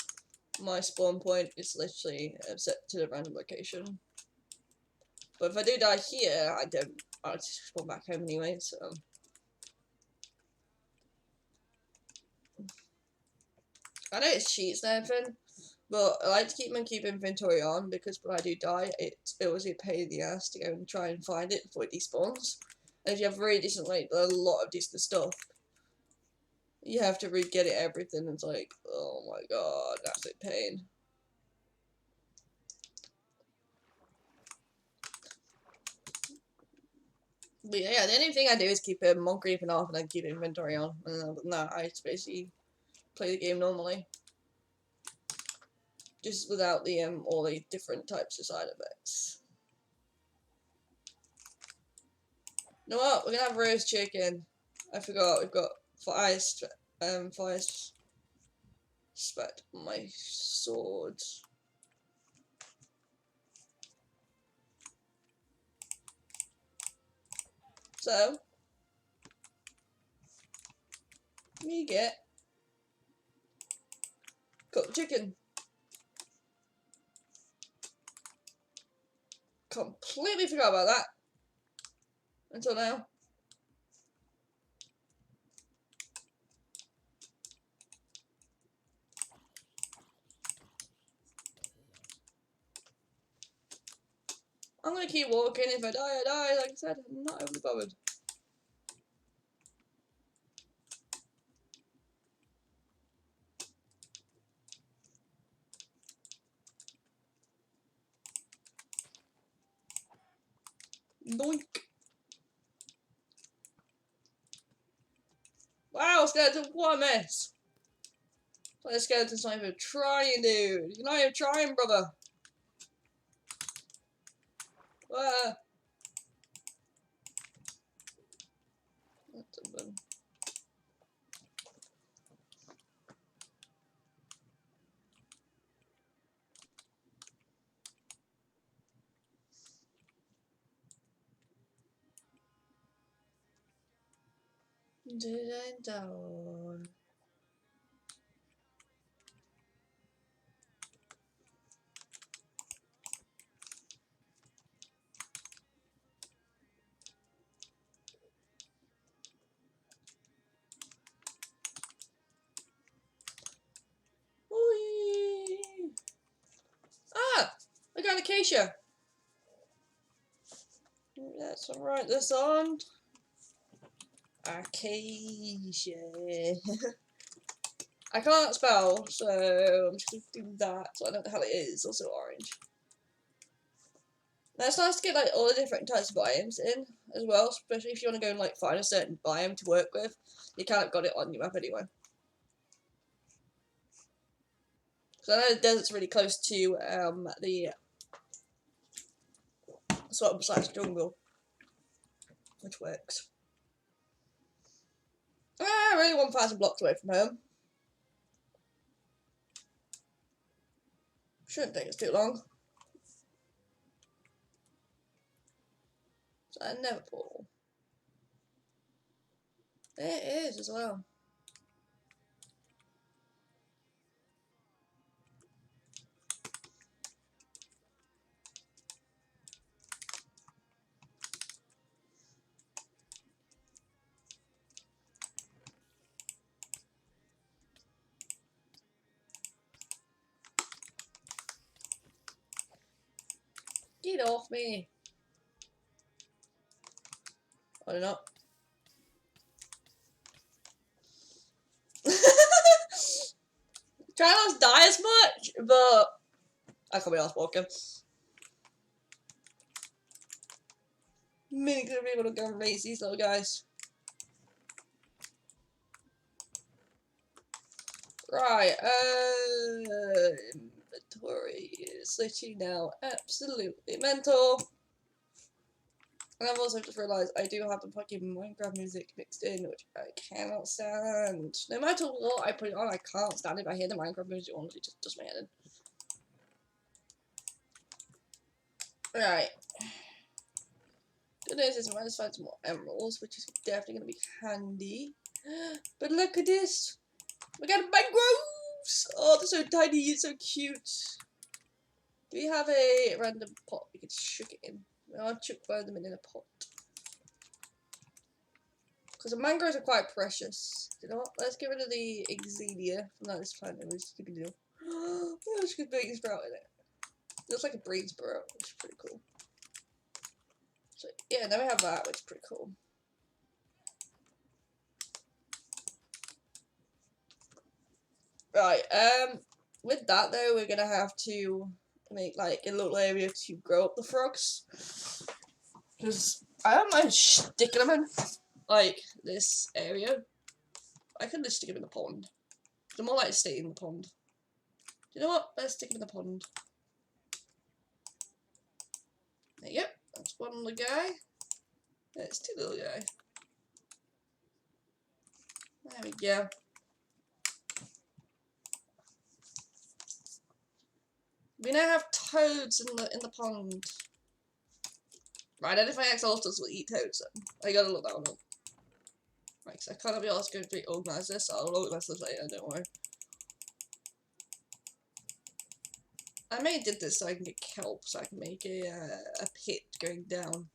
my spawn point is literally set to the random location. But if I do die here, I'll just spawn back home anyway, so. I know it's cheats and everything, but I like to keep my inventory on because when I do die, it was a pain in the ass to go and try and find it before it despawns. And if you have really decent, like, a lot of decent stuff, you have to re-get it everything, and it's like, oh my god, absolute pain. But yeah, the only thing I do is keep monk creeping off and then keep inventory on, and other than that, I just basically play the game normally. Just without the all the different types of side effects. You know what? We're gonna have roast chicken. I forgot. We've got fire spat on my sword. So we get cooked chicken. Completely forgot about that until now. I'm gonna keep walking. If I die, I die. Like I said, I'm not overly bothered. Doink. Wow, skeleton, what a mess. Like the skeleton's not even trying, dude. You're not even trying, brother. Ah. That's a bum. Down. Whee! Ah! I got an acacia. Let's write this on. Acacia. I can't spell, so I'm just gonna do that so I know what the hell it is. Also orange. Now it's nice to get like all the different types of biomes in as well, especially if you want to go and like find a certain biome to work with. You kind of got it on your map anyway. So I know the desert's really close to the swamp / jungle, which works. I'm only 1,000 blocks away from home. Shouldn't take us too long. So I never pull. It is as well. Get off me. Or not. Try not to die as much, but I can't be arsed walking. Many gonna be able to go and raise these little guys. Right, inventory is literally now absolutely mental. And I've also just realised I do have the fucking Minecraft music mixed in, which I cannot stand. No matter what I put it on, I can't stand it. If I hear the Minecraft music, honestly, just does my head in. Right. Good news is I might find some more emeralds, which is definitely going to be handy. But look at this! We got mangroves! Oh, they're so tiny and so cute. Do we have a random pot we could shook it in? I'll chuck both of them in a pot. Because the mangroves are quite precious. You know what? Let's get rid of the Exedia from this planet. It was stupid deal. Oh, there's a good brain sprout in it. Looks like a brain sprout, which is pretty cool. So yeah, then we have that, which is pretty cool. Right, with that though, we're gonna have to make like a little area to grow up the frogs. Because I don't mind sticking them in, like, this area. I could just stick them in the pond. They're more likely to stay in the pond. You know what? Let's stick them in the pond. There you go. That's one little guy. There's two little guy. There we go. We now have toads in the pond. Right, identify axolotls will eat toads then. I gotta look that one up. Right, cause I can't be asked to organise this, I'll organise this later, don't worry. I may did this so I can get kelp, so I can make a pit going down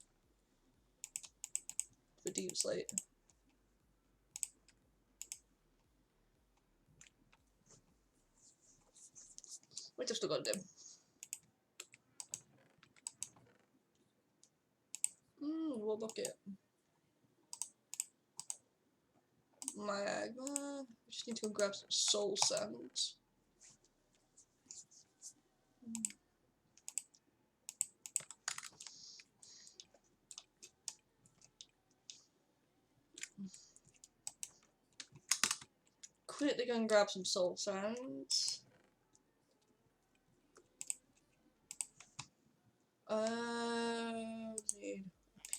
for deep slate. Which I've still got to do. What bucket? Magma. I just need to go grab some soul sand. Quickly go and grab some soul sand. Need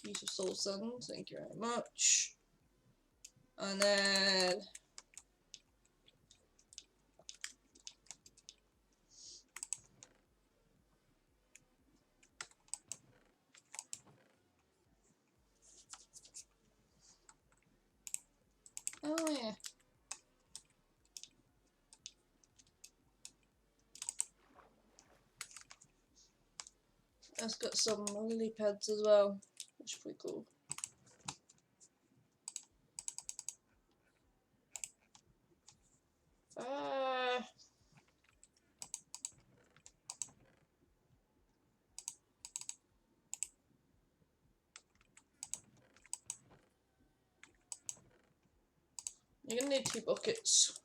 a piece of soul sand, thank you very much. And then oh yeah. It's got some lily pads as well, which is pretty cool. You're gonna need 2 buckets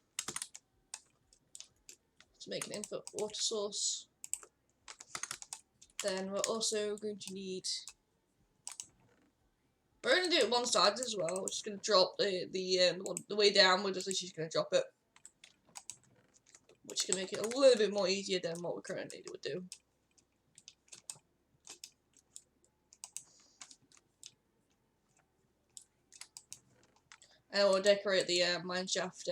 to make an input water source. Then we're also going to need. We're going to do it one side as well. We're just going to drop the way down. We're just literally going to drop it, which is going to make it a little bit more easier than what we currently would do. And we'll decorate the mine shaft.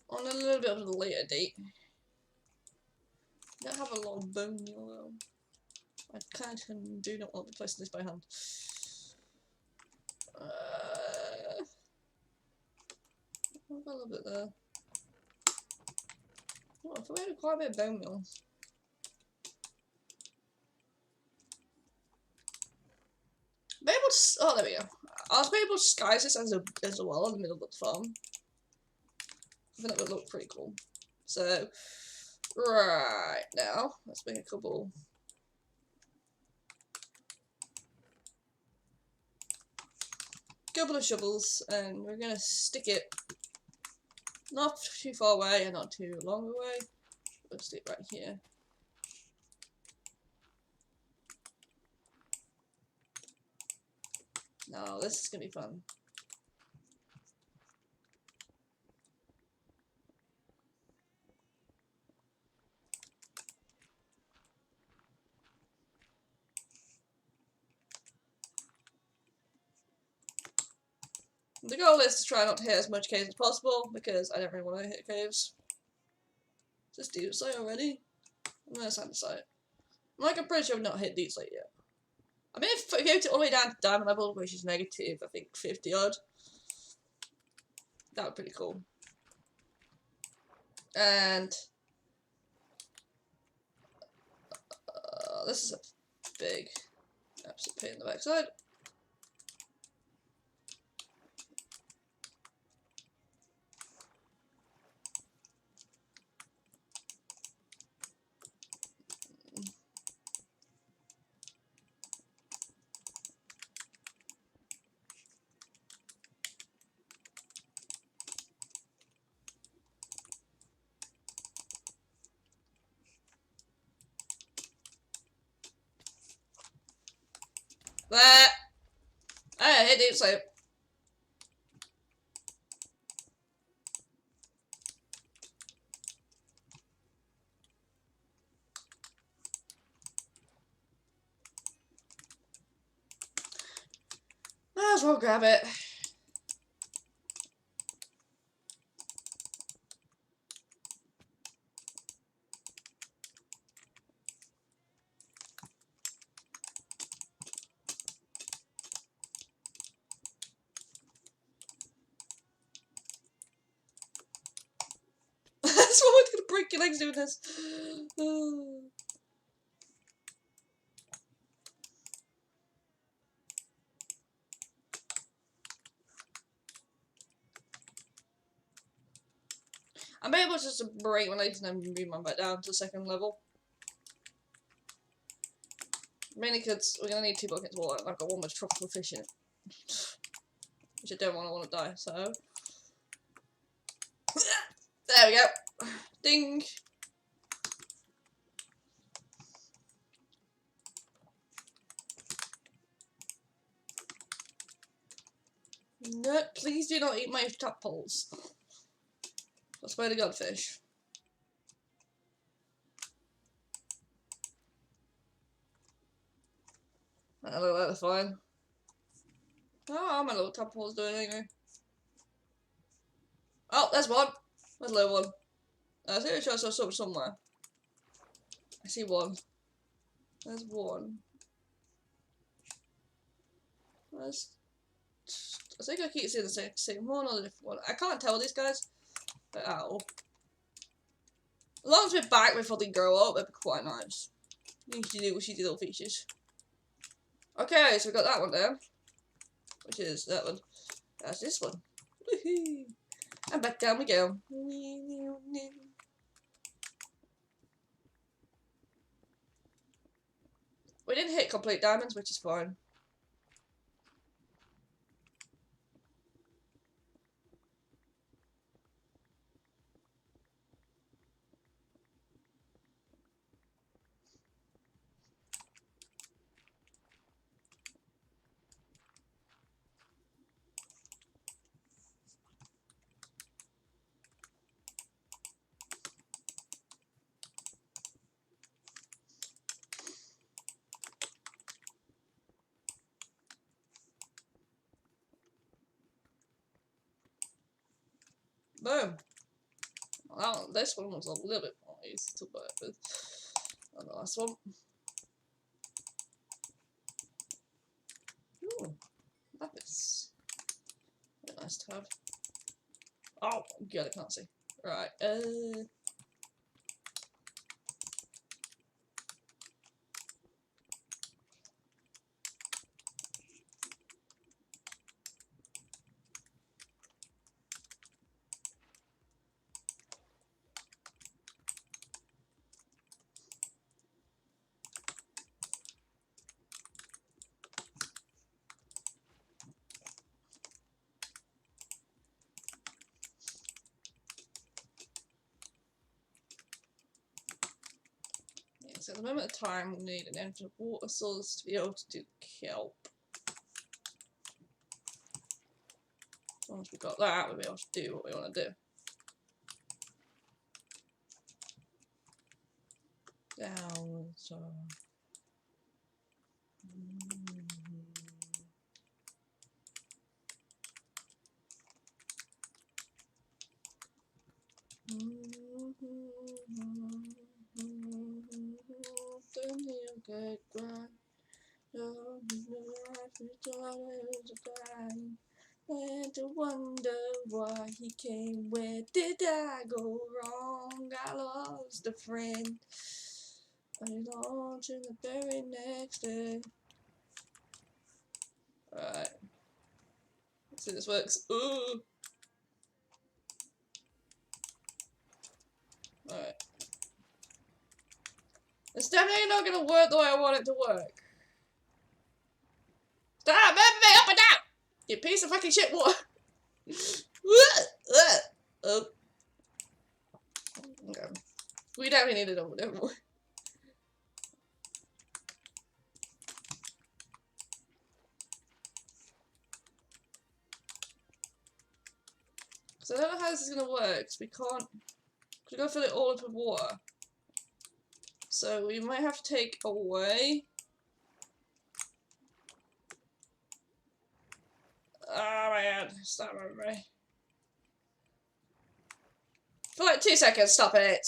On a little bit of a later date. I don't have a long bone meal though. I kind of do not want to be placing this by hand. I've got a little bit there. Oh, I thought we had quite a bit of bone meal. Maybe able to, oh, there we go. I was able to disguise this as a well in the middle of the farm. I think that would look pretty cool. So, right now, let's make a couple. Couple of shovels, and we're gonna stick it not too far away and not too long away. We'll stick it right here. Now this is gonna be fun. The goal is to try not to hit as much caves as possible, because I don't really want to hit caves. Just deep slate already? I'm gonna sign the site. I'm pretty sure I've not hit deep slate yet. I mean, if I go to all the way down to diamond level, which is negative, I think 50 odd. That would be pretty cool. And this is a big absolute pain in the backside. There! I hit deep slate. Might as well grab it. break your legs doing this. I'm able just to break my legs and then bring my back down to the second level. Mainly because we're gonna need 2 buckets of water. I've got one with tropical fish in it, which I don't want to die. So there we go. Ding. No, please do not eat my tadpoles. I swear to God, fish. I look like that's fine. Oh, my little tadpole's doing anyway. Oh, there's one. There's a little one. I think I saw somewhere. I see one. There's one. There's... I think I keep seeing the same one or the different one. I can't tell these guys. But ow. As long as we're back before they grow up, that'd be quite nice. You need to do with little features. Okay, so we got that one there. Which is that one. That's this one. Woohoo! And back down we go. We didn't hit complete diamonds, which is fine. Boom. Well, this one was a little bit more easy to work with than the last one. Ooh, lapis. Very nice to have. Oh, God, I can't see. Right, so at the moment of time, we need an infinite water source to be able to do kelp. Once we've got that, we'll be able to do what we want to do. Down, so... And to wonder why he came. Where did I go wrong? I lost a friend. I launched in the very next day. Alright. Let's see if this works. Ooh. Alright. It's definitely not gonna work the way I want it to work. Stop moving me up and down! You piece of fucking shit, what? Oh. Okay. We definitely need it over there. So I don't know how this is gonna work. We can't. We're gonna fill it all up with water. So we might have to take away. Oh my god, stop everybody. For like 2 seconds, stop it.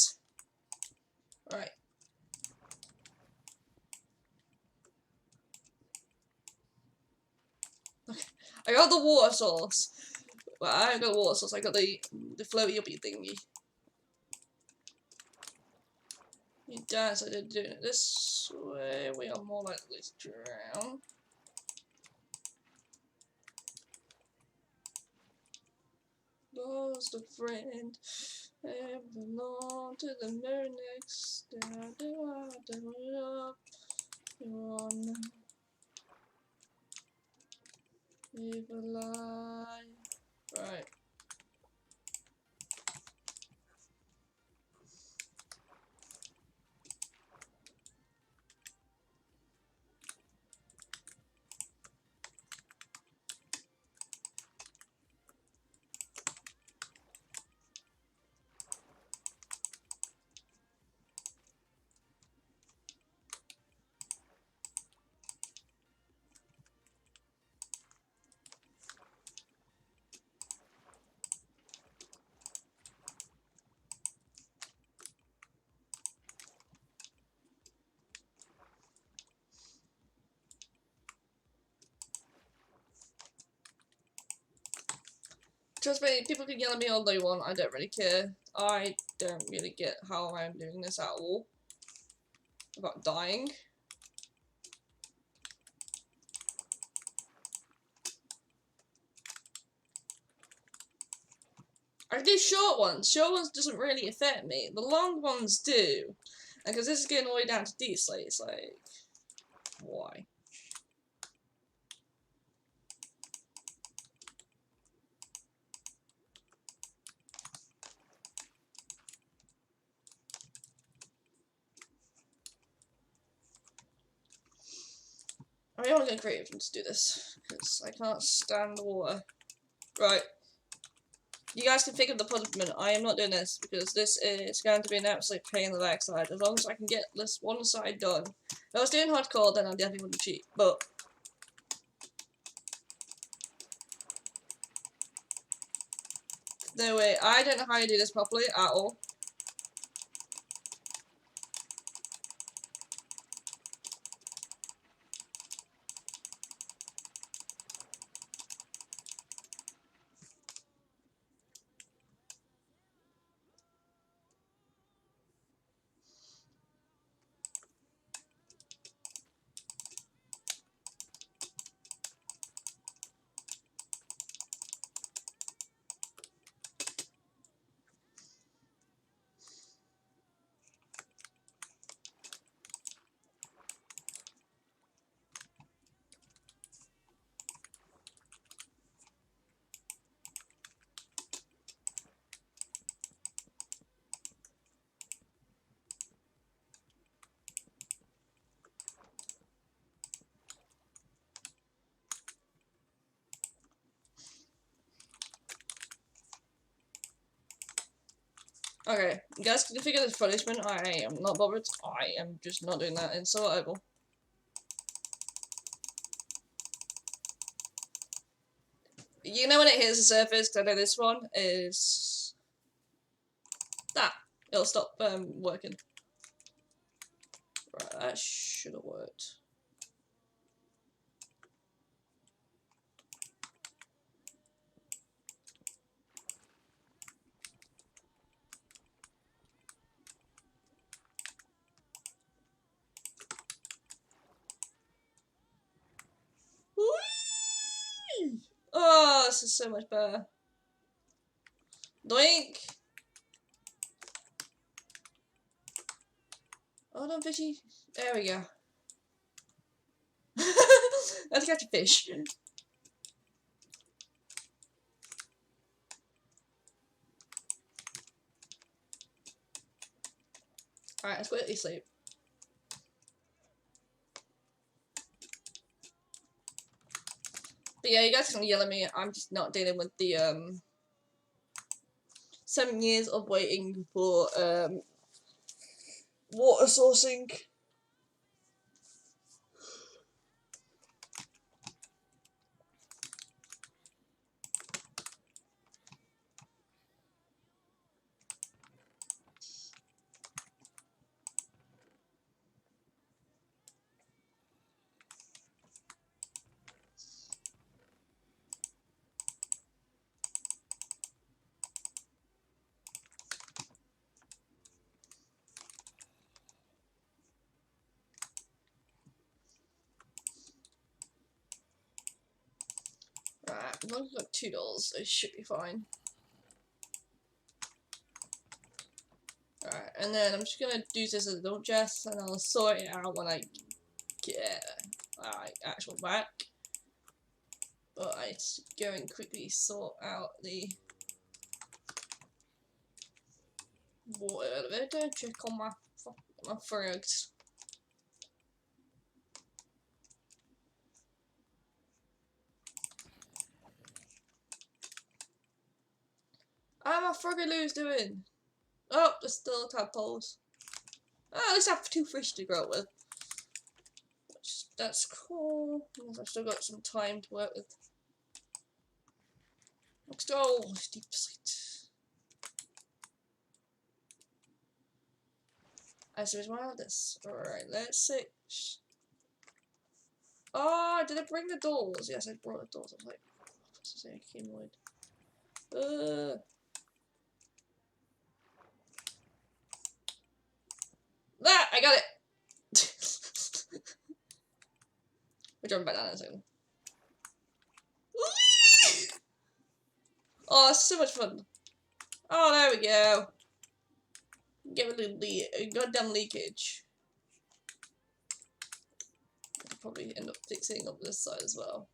Right. Okay. I got the water source. Well, I haven't got the water source, I got the floaty uppy thingy. You decided doing it this way, we are more likely to drown. Lost a friend, and belong to the very next. On live a lie. Right. Trust me, people can yell at me all they want, I don't really care. I don't really get how I'm doing this at all. About dying. I do short ones. Short ones doesn't really affect me. The long ones do. And because this is getting all the way down to D-Slate, it's like... Why? I really want to get creative and just do this. Because I can't stand the water. Right. You guys can think of the punishment. I am not doing this because this is going to be an absolute pain in the backside. As long as I can get this one side done. If I was doing hardcore, then I definitely wouldn't cheat. But no way. I don't know how you do this properly at all. Okay, you guys can figure this punishment. I am not bothered. I am just not doing that in survival. You know when it hits the surface, because I know this one is... that. It'll stop working. Right, that should have worked. Whee! Oh, this is so much better. Doink! Hold on, fishy. There we go. Let's catch a fish. Alright, let's quickly sleep. But yeah, you guys can yell at me. I'm just not dealing with the 7 years of waiting for water sourcing. As long as I've got $2, it should be fine. Alright, and then I'm just gonna do this as a little chest, and I'll sort it out when I get actual back. But I go and quickly sort out the water elevator, check on my frogs. How my Frogaloos doing? Oh, there's still tadpoles. Oh, at least I have 2 fish to grow with. That's cool. I've still got some time to work with. Let's go. Deep sleep. I see one of this. Alright, let's see. Oh, did I bring the doors? Yes, I brought the doors. I was like, what's to say? I came wood. That! I got it! We're jumping back down in a second. Oh, it's so much fun. Oh, there we go. Get rid of the goddamn leakage. I'll probably end up fixing up this side as well.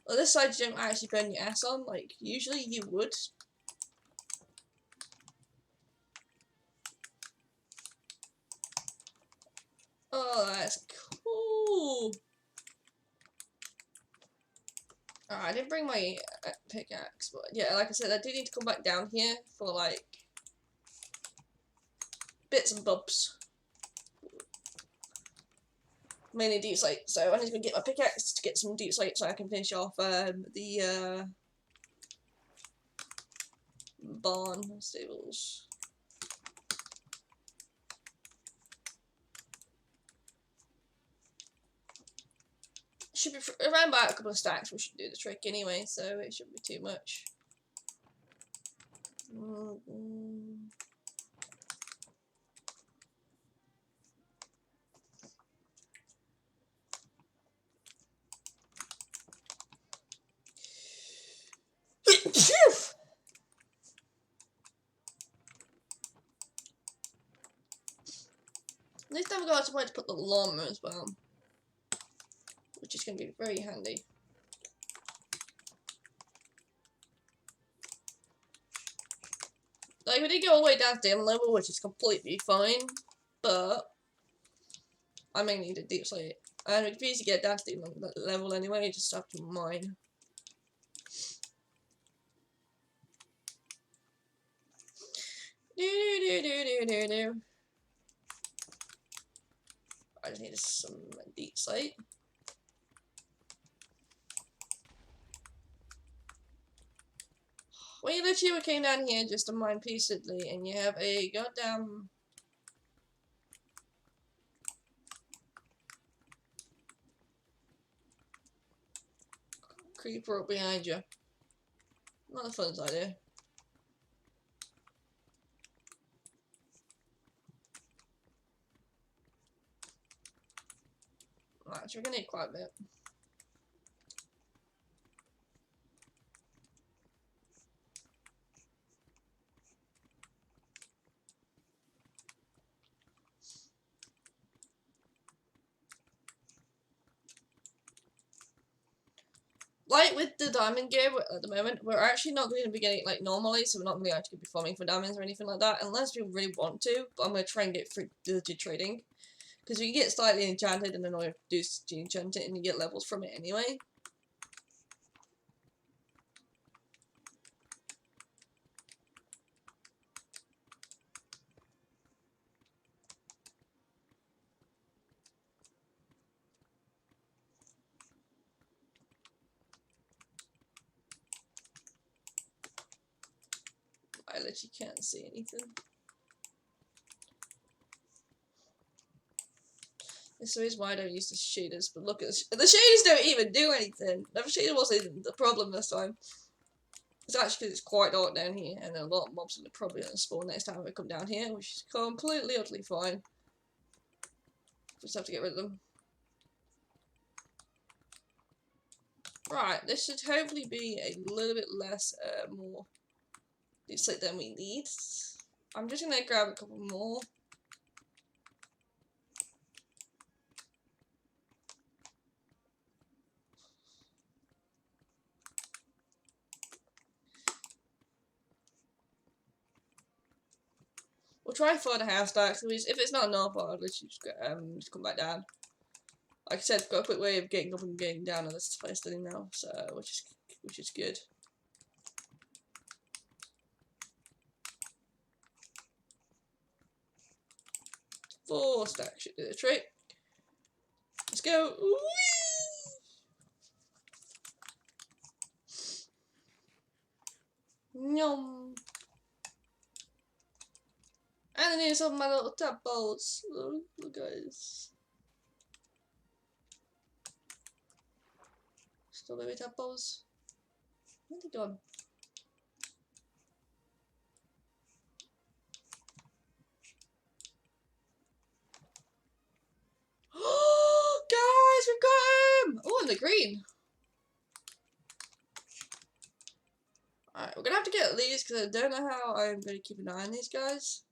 Well, this side you don't actually burn your ass on, like usually you would. Oh, that's cool. I didn't bring my pickaxe, but yeah, like I said, I do need to come back down here for like bits and bobs. Mainly deep slate, so I need to go get my pickaxe to get some deep slate so I can finish off the barn stables. Should be around about a couple of stacks. We should do the trick anyway, so it shouldn't be too much. At least I've got somewhere to put the llama as well, which is going to be very handy. Like, we did go all the way down to diamond level, which is completely fine, but I may need a deep slate. And it's easy to get down to diamond level anyway, you just have to mine. I just need some deep slate. When you literally came down here just to mine peaceably, and you have a goddamn creeper up behind you. Not the funnest idea. Actually, we're gonna need quite a bit. Like with the diamond gear at the moment, we're actually not going to be getting it like normally, so we're not going to actually be farming for diamonds or anything like that, unless we really want to, but I'm going to try and get free legit trading. Because we can get slightly enchanted and then all you have to do is enchant it and you get levels from it anyway. I literally can't see anything. This is why I don't use the shaders, but look at the shaders don't even do anything. The shader wasn't the problem this time. It's actually because it's quite dark down here, and a lot of mobs are probably going to spawn next time we come down here, which is completely, utterly fine. Just have to get rid of them. Right, this should hopefully be a little bit less, more slate than we need. I'm just gonna grab a couple more. We'll try 4.5 stacks. If it's not enough, I'll literally just come back down. Like I said, I've got a quick way of getting up and getting down on this place now, so which is good. Four stacks should do the trick. Let's go. Yum. And here's some of my little tadpoles. Look guys. Still baby tadpoles. Where are they gone? Oh, guys, we've got him! Oh, and the green. Alright, we're gonna have to get these because I don't know how I'm gonna keep an eye on these guys.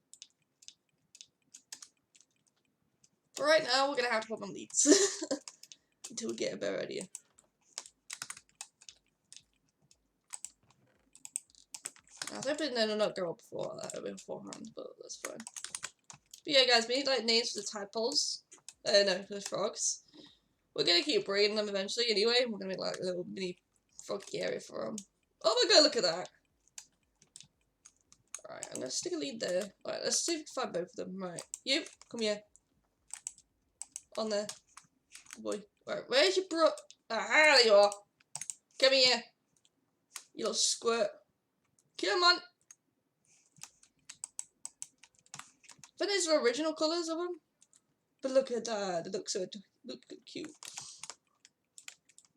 But right now, we're gonna have to put on leads until we get a better idea. I was hoping they'll not go up beforehand, but that's fine. But yeah, guys, we need like names for the tadpoles. No, for the frogs. We're gonna keep breeding them eventually anyway. We're gonna make like a little mini froggy area for them. Oh my god, look at that! Alright, I'm gonna stick a lead there. Alright, let's see if we can find both of them. Right, you, come here. On there. Good boy. Right, where's your bro? Ah, there you are. Come here. You little squirt. Come on. But these are original colours of them. But look at that. They look so cute.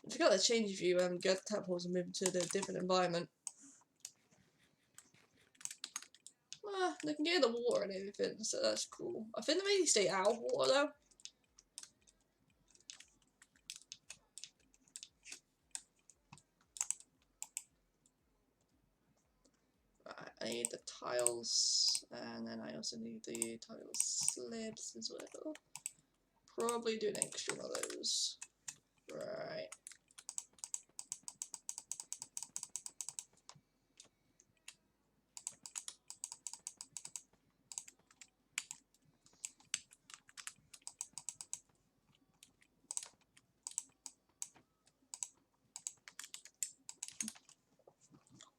I forgot to change if you get tadpoles and move to the different environment. They can get in the water and everything, so that's cool. I think they maybe stay out of water though. Right, I need the tiles, and then I also need the tile slabs as well. Probably do an extra one of those. Right.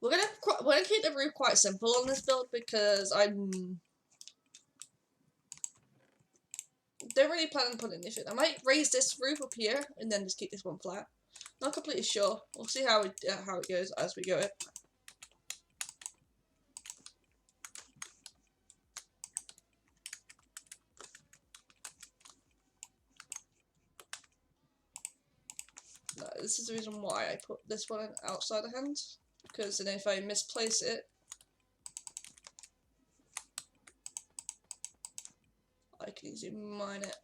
We're gonna keep the roof quite simple on this build because I don't really plan on putting anything. I might raise this roof up here and then just keep this one flat. Not completely sure. We'll see how it goes as we go it. No, this is the reason why I put this one outside the hand, because then if I misplace it, I can easily mine it.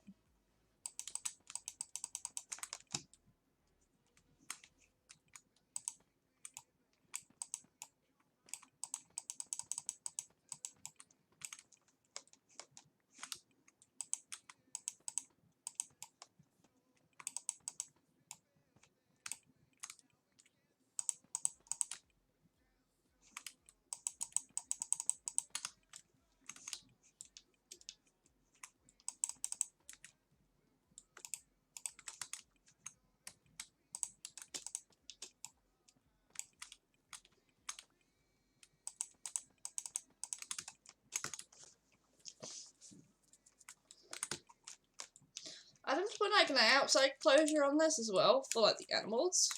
I don't put like an outside closure on this as well for like the animals.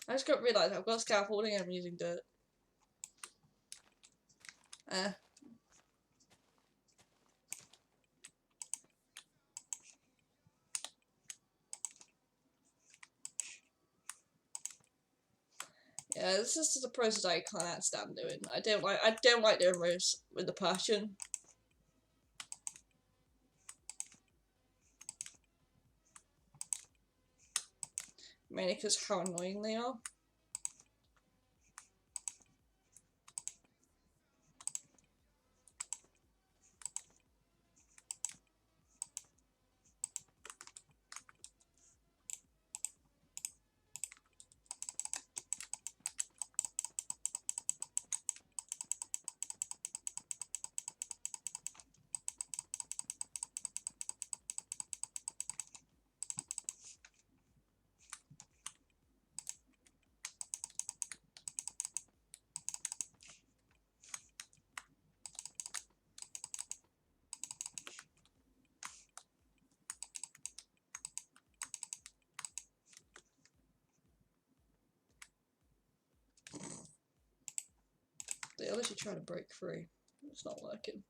I just got realised I've got scaffolding and I'm using dirt. Yeah, this is just a process I can't stand doing. I don't like doing roofs with the passion. Mainly because how annoying they are. They're literally trying to break free. It's not working.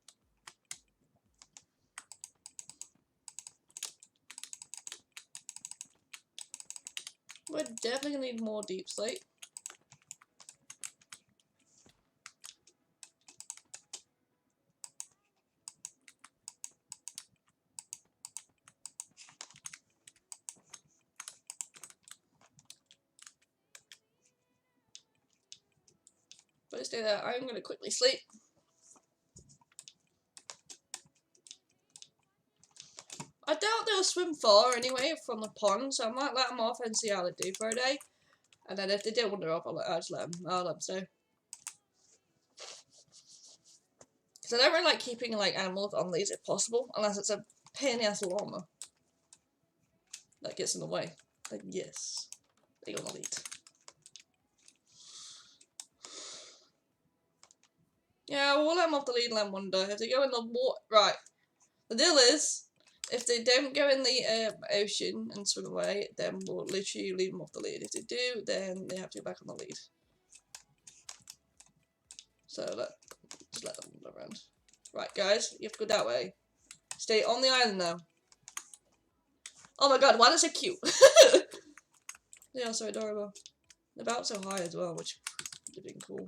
We're definitely gonna need more deep slate. But let's do that. I'm gonna quickly sleep. I doubt they'll swim far anyway from the pond, so I might let them off and see how they do for a day. And then if they do wander off, I'll just let them. I'll let them stay. Because I don't really like keeping like animals on leads if possible, unless it's a pain in the ass llama that gets in the way. Then yes, they go on the lead. Yeah, we'll let them off the lead and let them wander. If they go in the water, right. The deal is, if they don't go in the ocean and swim away, then we'll literally leave them off the lead. If they do, then they have to go back on the lead. So just let them wander around. Right, guys, you have to go that way. Stay on the island now. Oh my god, why are they so cute? They are so adorable. They're about so high as well, which would have been cool.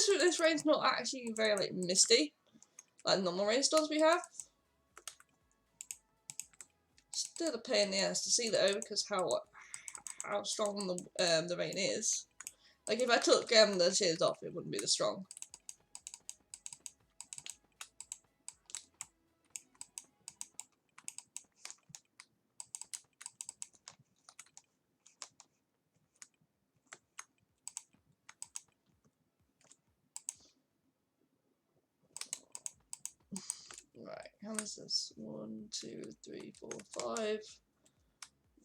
This rain's not actually very like misty, like normal rainstorms we have. Still a pain in the ass to see though, because how strong the rain is. Like if I took the shades off, it wouldn't be this strong. Right, how is this? 1, 2, 3, 4, 5.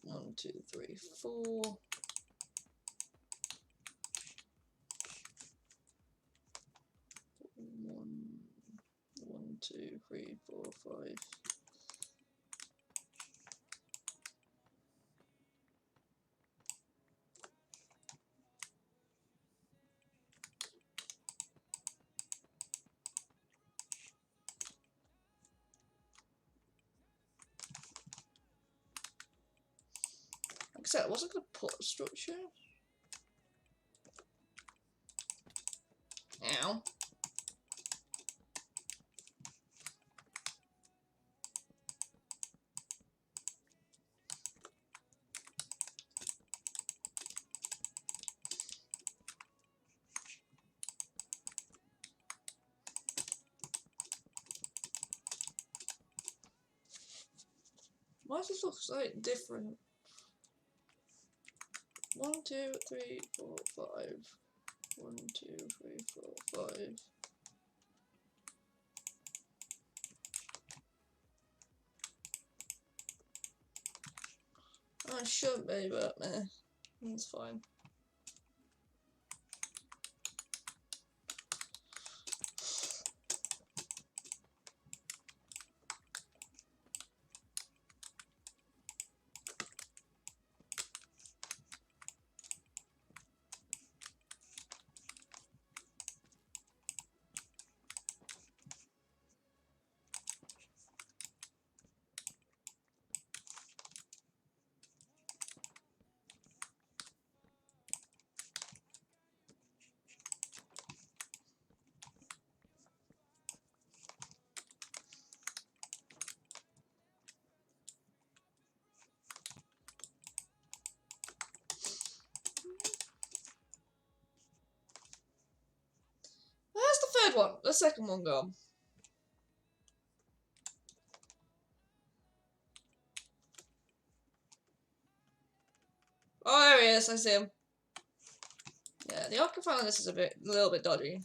1, 2, 3, 4. 1, 2, 3, 4, 5. Like I said, I wasn't going to put a structure. Ow. Why does this look so different? 1, 2, 3, 4, 5. 1, 2, 3, 4, 5. I should be, but it's fine. Where's the third one? The second one gone. Oh, there he is. I see him. Yeah, the Octafile on this is a little bit dodgy.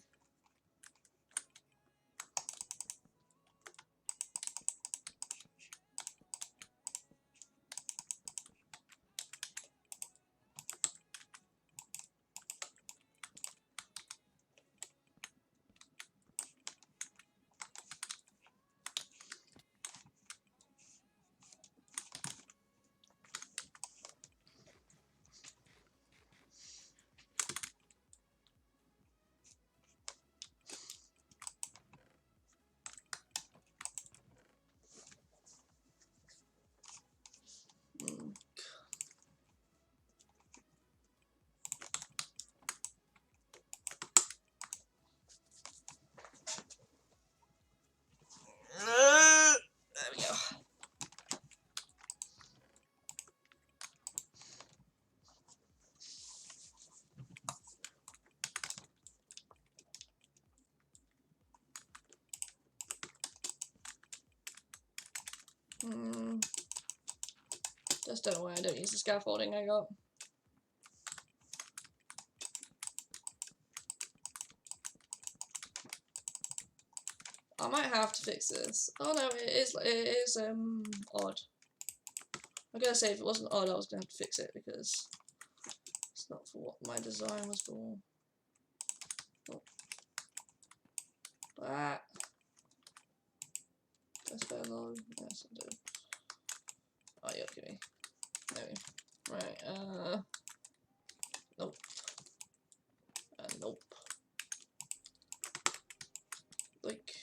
There we go. Just don't know why I don't use the scaffolding I got. I might have to fix this. Oh no, it is odd. I'm gonna say if it wasn't odd I was gonna have to fix it because it's not for what my design was for. Oh. Ah. That's very long. Yes, I do. Oh, you're kidding. Maybe. Right, nope. Nope. Like,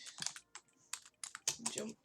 jump.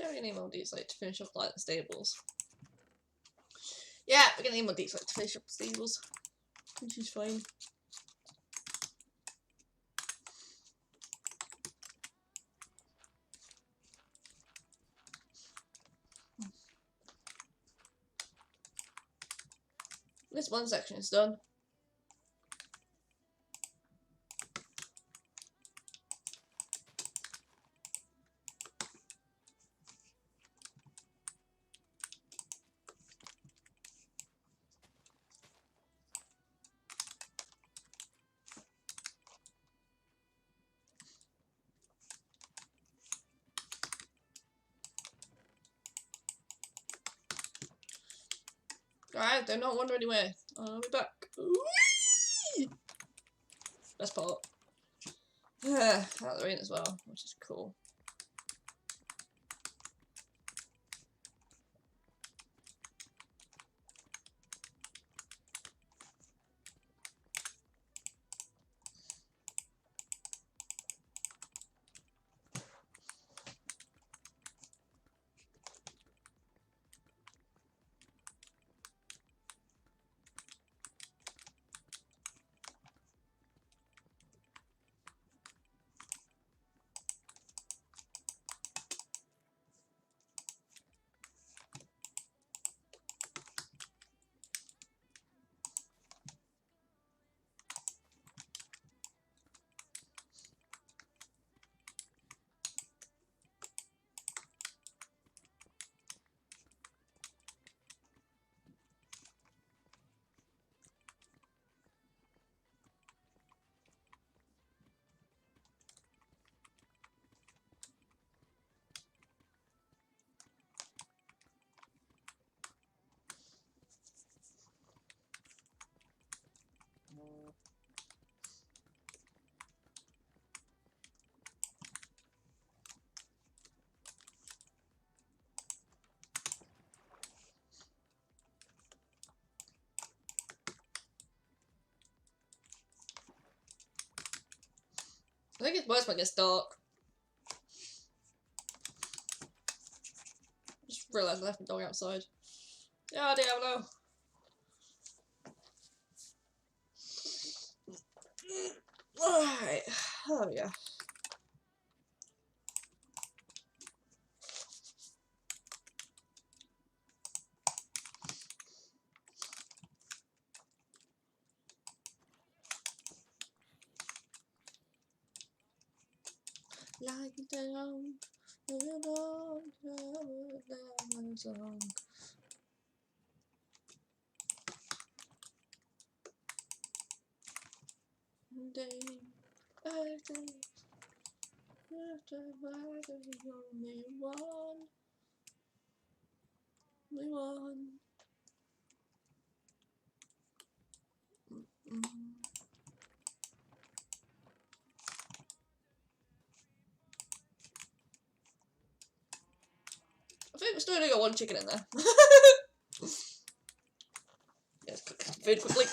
we're gonna need more deep slate to finish off like the stables. Yeah, we're gonna need more deep slate to finish up the stables, which is fine. This one section is done. Alright, do not wander anywhere. I'll be back. Whee! Best part. Out of the rain as well, which is cool. I think it's worse when it gets dark. Just realised I left my dog outside. Yeah, Diablo. Alright. Oh yeah. Like down, down, song. Day by day, after by day, only one. I think we're still only got one chicken in there. Let's cook food quickly.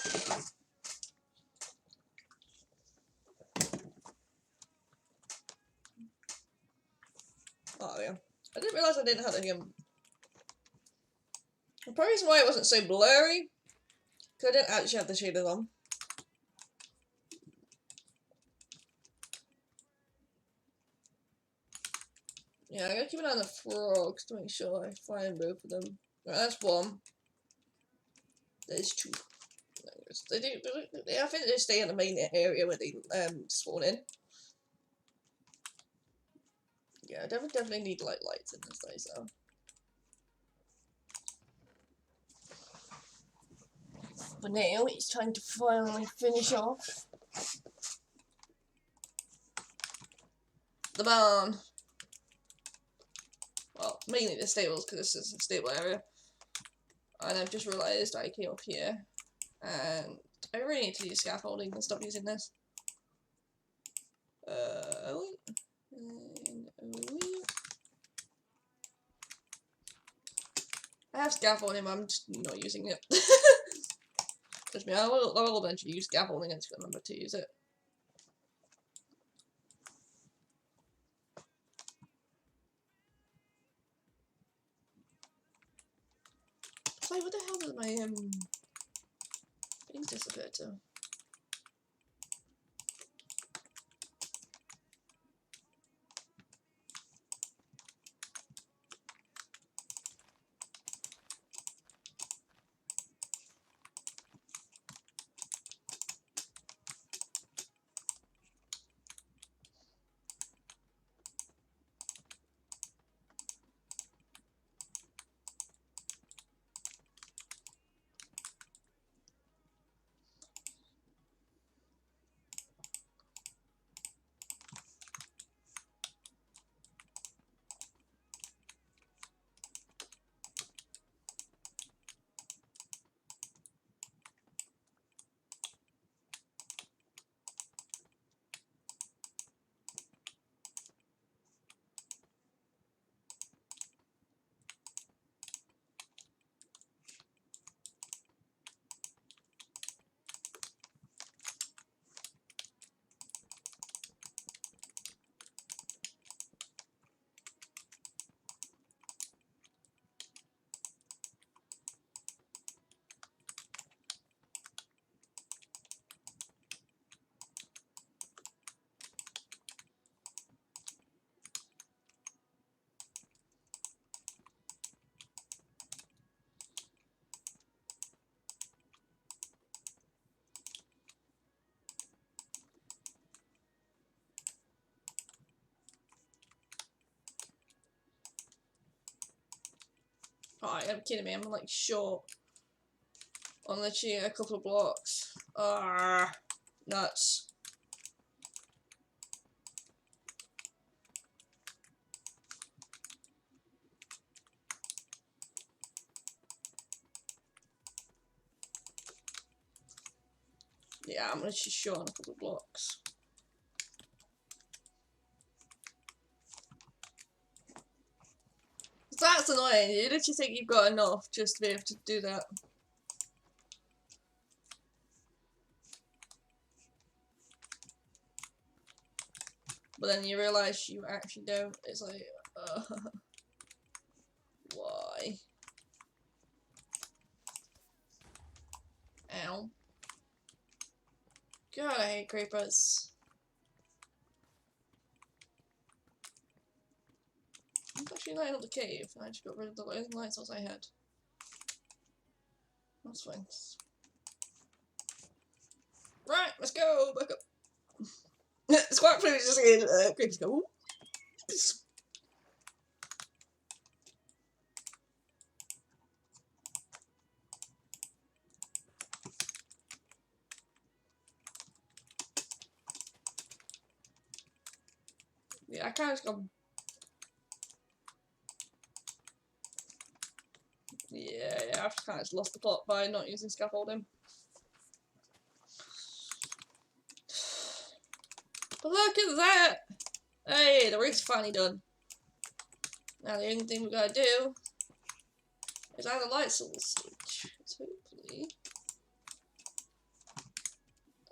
Oh yeah. I didn't realise I didn't have any the probably reason why it wasn't so blurry, because I didn't actually have the shaders on. Yeah, I'm gonna keep an eye on the frogs to make sure I find both of them. Right, that's one. There's two. They do. I think they stay in the main area where they spawn in. Yeah, definitely need lights in this place though. But now it's time to finally finish off the barn. Well, mainly the stables because this is a stable area. And I've just realised I came up here and I really need to use scaffolding and stop using this. I have scaffolding, but I'm just not using it. Trust me, I will eventually use scaffolding, I just got to remember to use it. Wait, what the hell did my things disappear to? Oh, you're kidding me, I'm like short on literally a couple of blocks. Ah, nuts. Yeah, I'm literally short on a couple of blocks. That's annoying, you literally think you've got enough just to be able to do that. But then you realise you actually don't. It's like, why? Ow. God, I hate creepers. I'm actually lighting up the cave, and I just got rid of the only light source I had. That's fine. Right, let's go! Back up! It's quite funny just seeing creepers go, ooh. Yeah, I kind of just got... Yeah, I've kind of just lost the plot by not using scaffolding. But look at that! Hey, the roof's finally done. Now the only thing we gotta do is add a light source, which is hopefully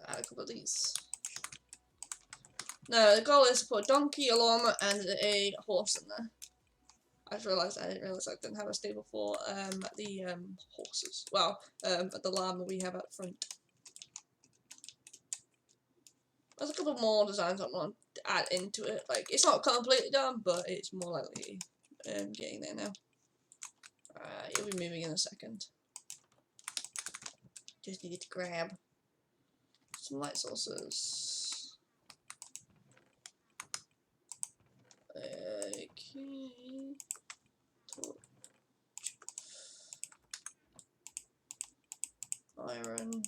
add a couple of these. No, the goal is to put a donkey, a llama, and a horse in there. I just realised I didn't realise I didn't have a stable for the horses. Well, the llama we have up front. There's a couple more designs I want to add into it. Like, it's not completely done, but it's more likely getting there now. You'll be moving in a second. Just need to grab some light sources. Okay. Torch. Iron.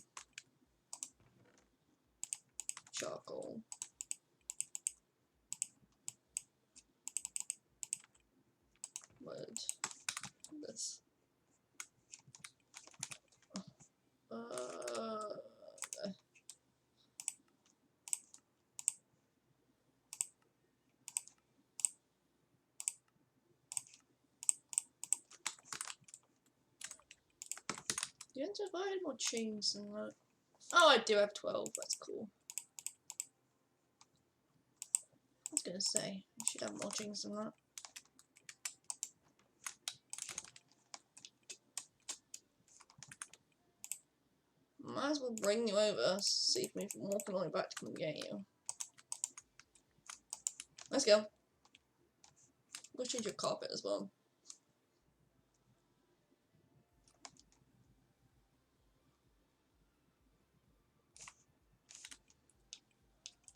Charcoal. Wood. This. Do you have I had more chains than that? Oh, I do have 12. That's cool. I was gonna say, I should have more chains than that. Might as well bring you over, save me from walking all the way back to come and get you. Let's go. Go change your carpet as well.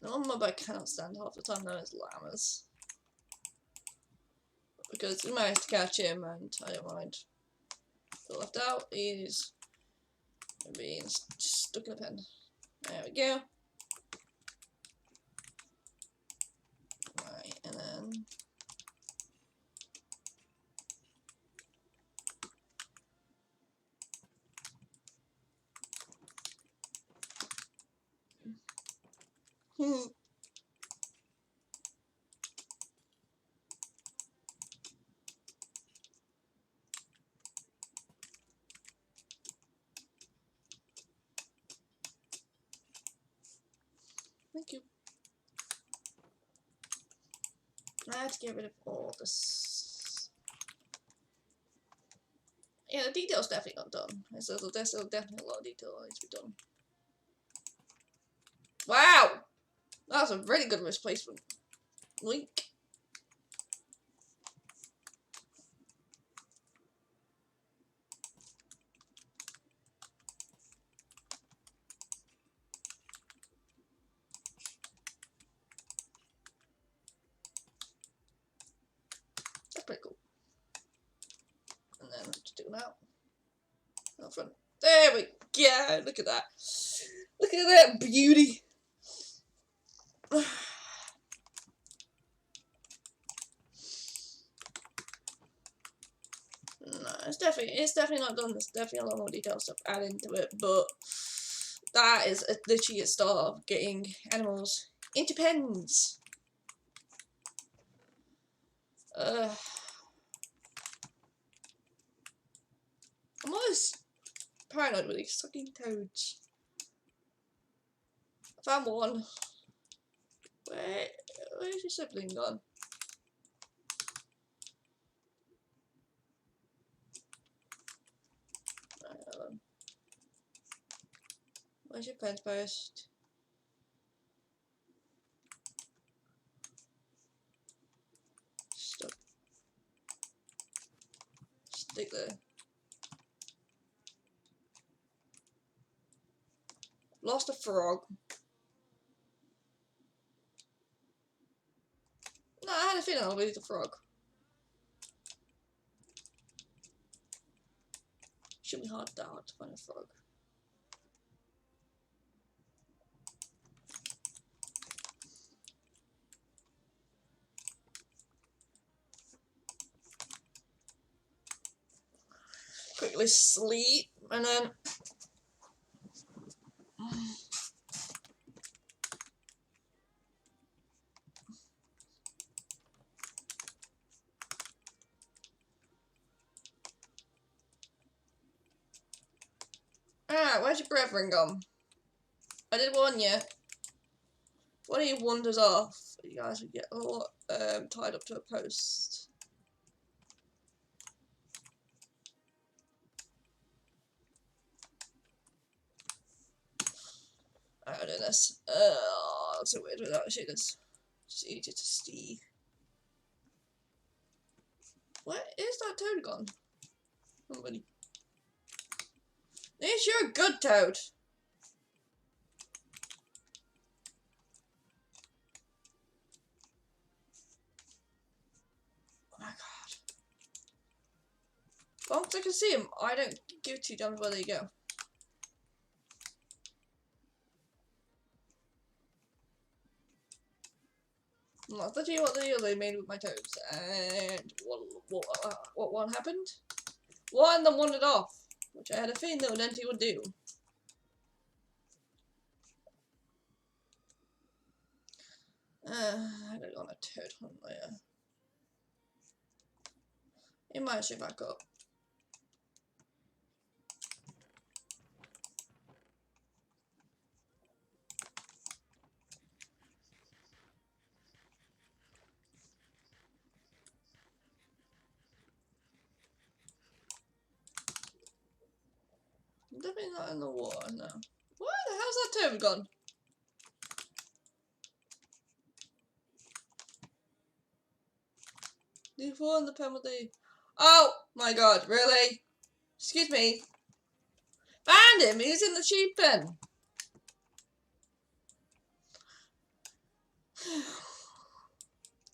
The one mob I cannot stand half the time now is llamas. Because we managed to catch him and I don't mind. Feel left out, he's being stuck in a pen. There we go. Right, and then thank you. I had to get rid of all this. Yeah, the detail's definitely not done. So there's definitely a lot of detail that needs to be done. Wow! That was a really good misplacement. Link. That's pretty cool. And then just do them out. Out front. There we go! Look at that. Look at that beauty! No, it's definitely not done. There's definitely a lot more detail stuff added into it, but that is literally a start of getting animals into pens. I'm always paranoid with these sucking toads. I found one. Where's your sibling gone? Where's your fence post? Stuck. Stick there. Lost a frog. No, I had a feeling I'll lose the frog. Should be hard to find a frog. Quickly sleep and then where's your brethren gone? I did warn you. One of you wanders off, you guys would get a lot tied up to a post. I'm doing this. It's so weird without shaders. It's easier to see. Where is that toad gone? Nobody. Yes, you're a good toad. Oh my god. Well, I can see him. I don't give two damns where they go. I'll tell you what the deal they made with my toads. And what one happened? One of them wandered off, which I had a feeling that Odenti would do. I gotta go on a toad hunt later. It might show back up. definitely not in the water, no. Why the hell's that turtle gone? You've won the penalty. Oh my god, really? Excuse me. Find him, he's in the sheep pen.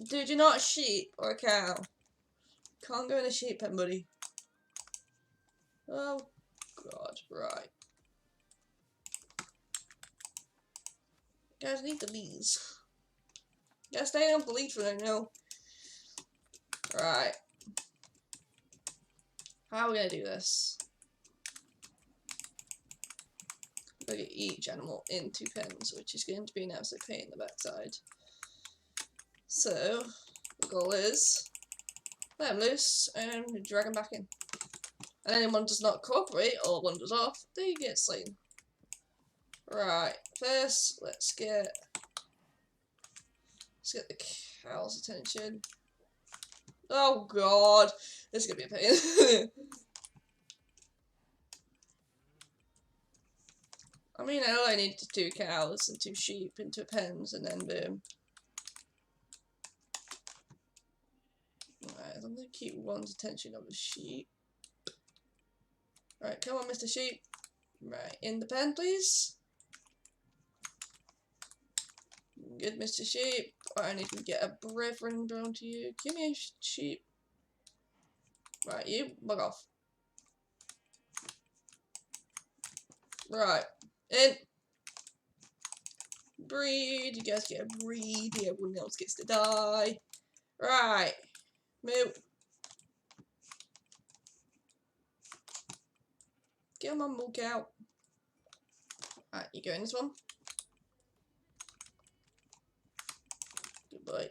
Dude, you're not a sheep or a cow. Can't go in a sheep pen, buddy. Oh god, right. Guys, I need the leads. Gotta stay on the lead for now, no. Right. How are we gonna do this? We're gonna get each animal in 2 pens, which is going to be an absolute pain in the backside. So, the goal is let them loose and drag them back in. And anyone does not cooperate or wanders off, they get slain. Right, first let's get the cow's attention. Oh god, this is gonna be a pain. I mean, I only need 2 cows and 2 sheep into pens, and then boom. Right, I'm gonna keep one's attention on the sheep. Right, come on, Mr. Sheep. Right, in the pen, please. Good, Mr. Sheep. I need to get a brethren drawn to you. Give me a sheep. Right, you bug off. Right, in. Breed. You guys get a breed. Everyone else gets to die. Right, move. Come on, milk out. Right, you go in this one. Good boy.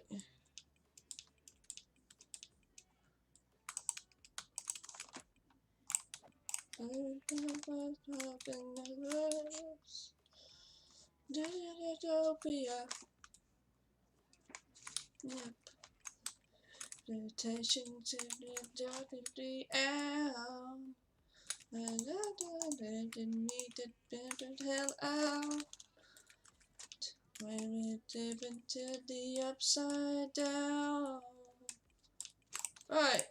Utopia. Yep. Attention to the darkness out. And I didn't need to bend the hell out. When we dip into the upside down. Right.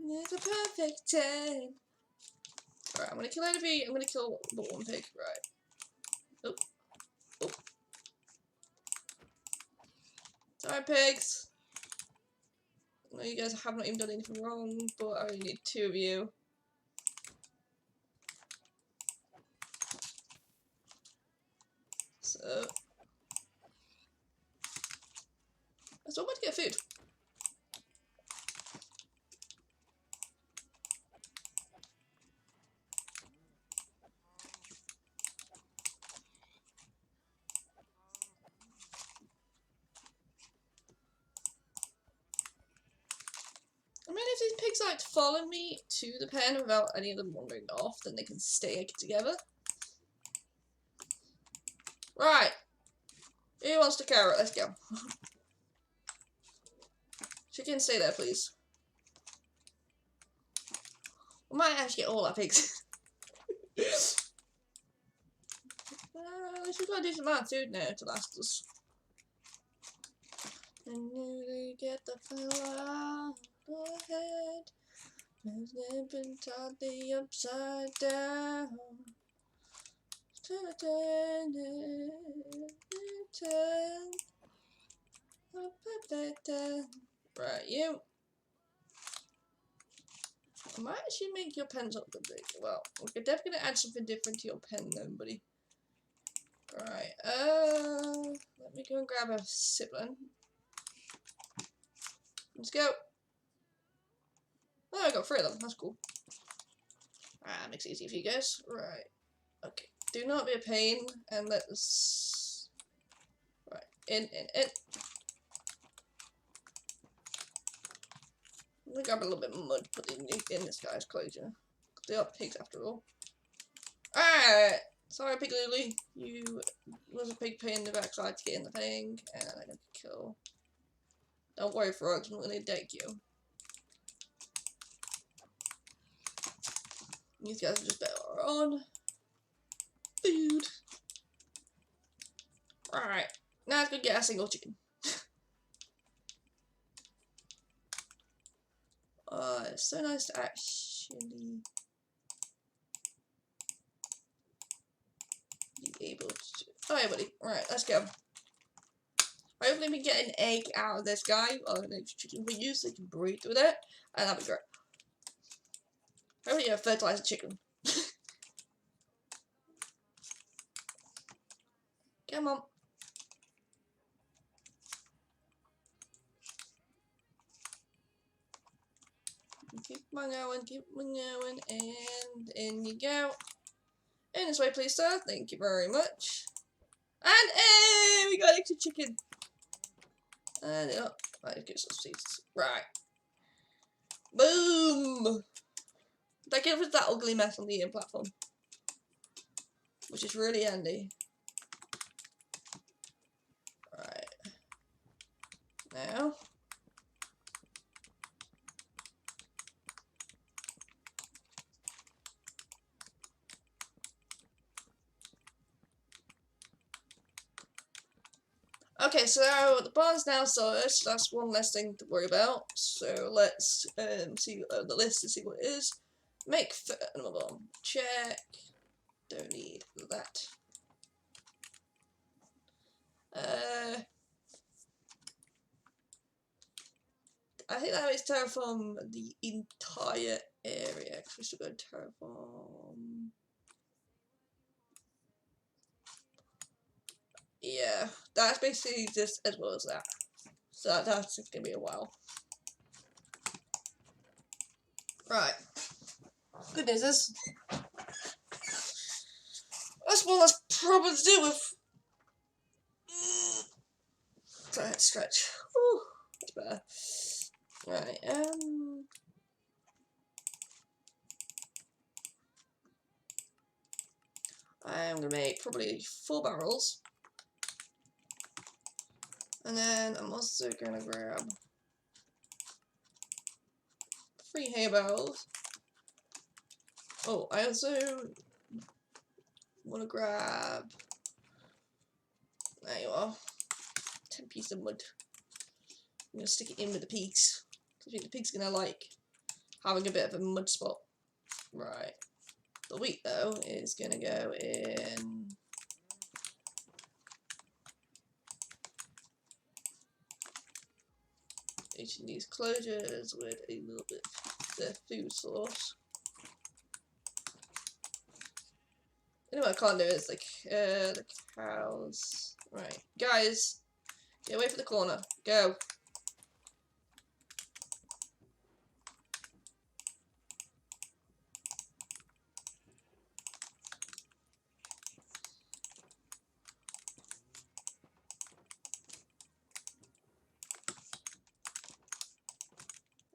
It's a perfect 10. Alright, I'm gonna kill enemy. I'm gonna kill the one pig. Right. Oh. Oh. Sorry, pigs. I know you guys have not even done anything wrong, but I only need 2 of you. So. I still want to get food. I mean, if these pigs like to follow me to the pen without any of them wandering off, then they can stay together. Right. Who wants to carrot? Let's go. Chicken, stay there, please. We might actually get all our pigs. At least we've got a decent amount of food now to last us. And you get the fella ahead. Has been taught the upside down. Right, you. I might actually make your pens up the big. Well, we're definitely gonna add something different to your pen then, buddy. Right, let me go and grab a sibling. Let's go. Oh, I got 3 of them. That's cool. Ah, makes it easy for you guys. Right. Okay. Do not be a pain, and let's. Right. In. I'm gonna grab a little bit of mud, put it in this guy's closure. They are pigs after all. Alright. Sorry, Pig Lily. You was a big pain in the backside to get in the thing, and I'm gonna kill. Don't worry, frogs. I'm not gonna deck you. These guys are just better on food. Alright, now let's go get a single chicken. It's so nice to actually be able to. Oh, yeah, buddy. Alright, let's go. Hopefully, we get an egg out of this guy, or an extra chicken for you, so you can breathe with it, and that'd be great. Hopefully, you have fertilized chicken. Come on. Keep on going, and in you go. In this way, please, sir. Thank you very much. And hey, we got extra chicken. And right, get some seeds. Right. Boom. That gives us that ugly mess on the platform, which is really handy. Right. Now. Okay, so the barn's now sorted, so that's one less thing to worry about. So let's see the list and see what it is. Make another one. Check. Don't need that. I think that is terraform the entire area, because we still got terraform. Yeah, that's basically just as well as that. So that's gonna be a while. Right. Good news is that's one less problem to deal with. Try to stretch. Whew, that's better. Right, I'm gonna make probably 4 barrels. And then I'm also gonna grab 3 hay barrels. Oh, I also wanna grab, there you are, 10 pieces of mud. I'm gonna stick it in with the pigs. I think the pig's gonna like having a bit of a mud spot. Right. The wheat though is gonna go in each of these closures with a little bit of the food source. You know what I can't do is like the cows. Right, guys, get away from the corner. Go.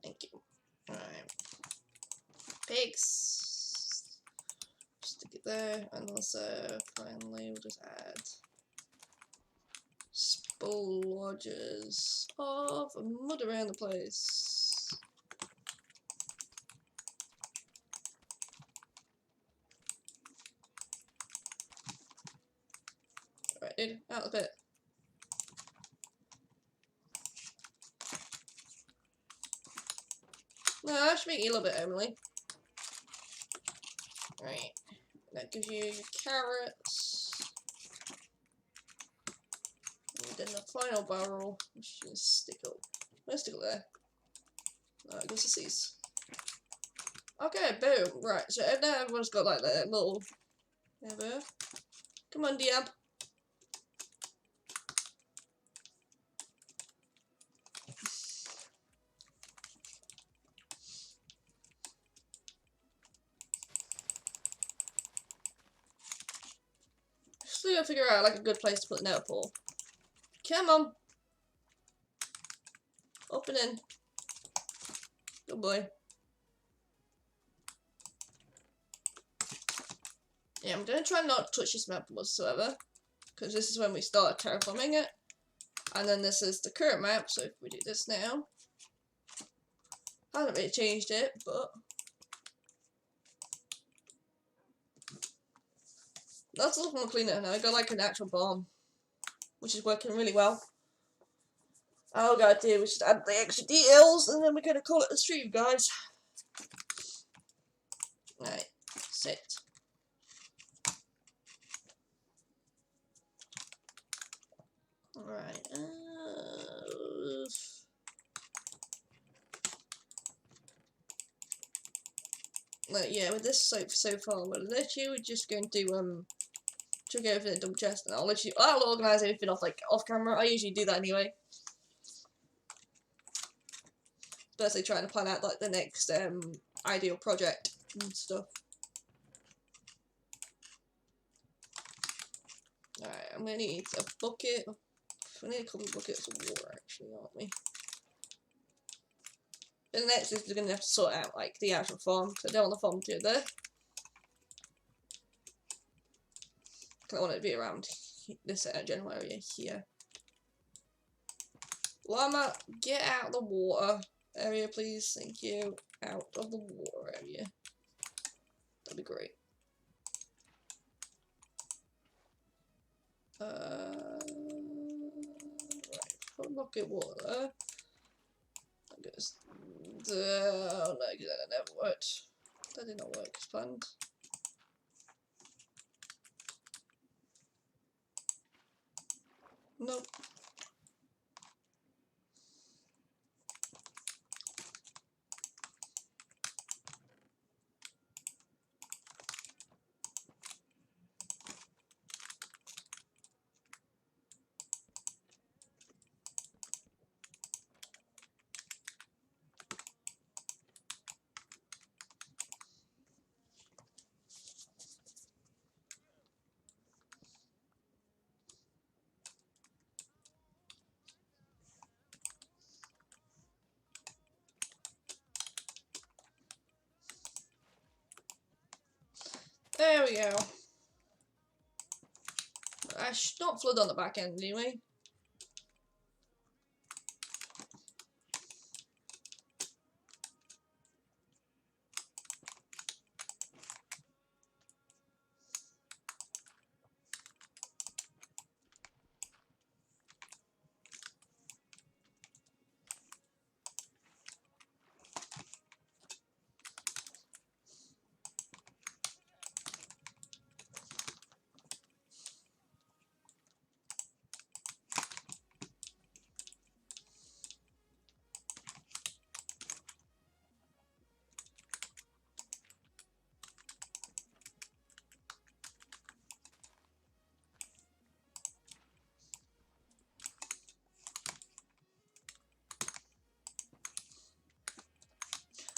Thank you. Alright. Pigs. Stick it there. And also, finally, we'll just add splodges of mud around the place. Right, dude, out of the pit. No, that should make you a little bit homely. Right, that gives you your carrots. And then the final barrel, which is stick up. Let's stick it there. Alright, goes to seeds. Okay, boom. Right, so now everyone's got like their little. Ever. Come on, Diab. Still gotta figure out like a good place to put the nether portal. Come on. Open in. Good boy. Yeah, I'm gonna try not to touch this map whatsoever, because this is when we started terraforming it, and then this is the current map. So if we do this now, I haven't really changed it, but That's a lot more cleaner now. I got like an actual bomb, which is working really well. All I gotta do is just add the extra details, and then we're gonna call it a stream, guys. Right, sit. Alright, yeah, with this so far, we're literally just going to check everything at double chest, and I'll organise everything off camera. I usually do that anyway. Especially trying to plan out like the next ideal project and stuff. Alright, I'm gonna need a bucket. We need a couple of buckets of water actually, aren't we? But the next is we're gonna have to sort out like the actual farm, because I don't want the farm to go there. I want it to be around this general area here. Llama, get out of the water area, please. Thank you. Out of the water area. That'd be great. Right, put a bucket of water. I guess. Oh no, that never worked. That did not work as planned. Nope. There we go. I should not flood on the back end anyway.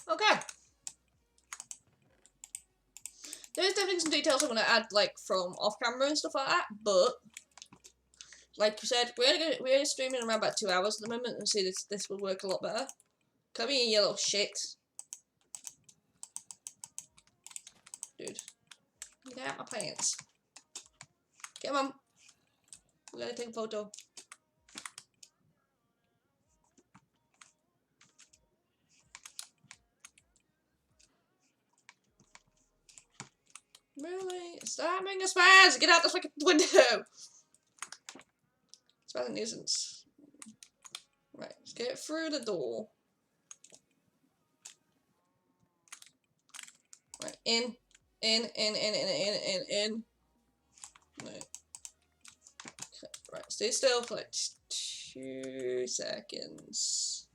Okay. There's definitely some details I want to add, like, from off camera and stuff like that, but like you said, we're streaming around about 2 hours at the moment, and see this will work a lot better. Come here, you little shit. Dude. Get out my pants. Come on. We're gonna take a photo. Really? Stop being a spaz! Get out the fucking window! Spaz a nuisance. Right, let's get through the door. Right, in. Right. Okay, right, stay still for like 2 seconds.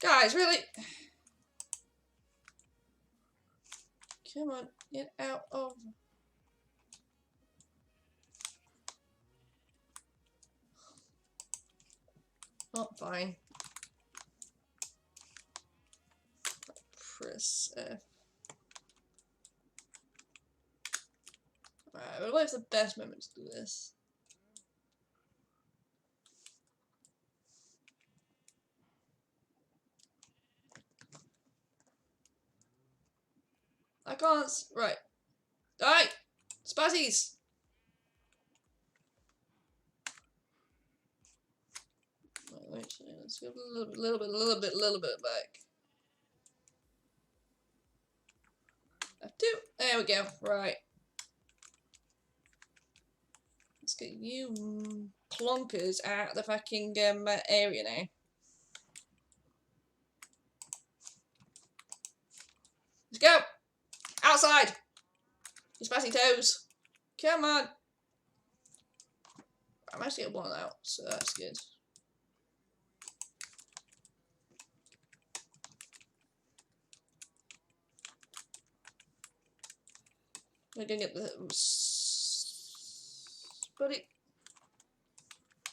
Guys, really? Come on, get out of... Oh, fine. Press F. Alright, but what is the best moment to do this? I can't. Right. Alright! Spazzies! Wait, let's go a little bit back. F2. There we go. Right. get you plonkers out of the fucking area now. Let's go! Outside! You spicy toes! Come on! I'm actually at one out, so that's good. We're gonna get the buddy.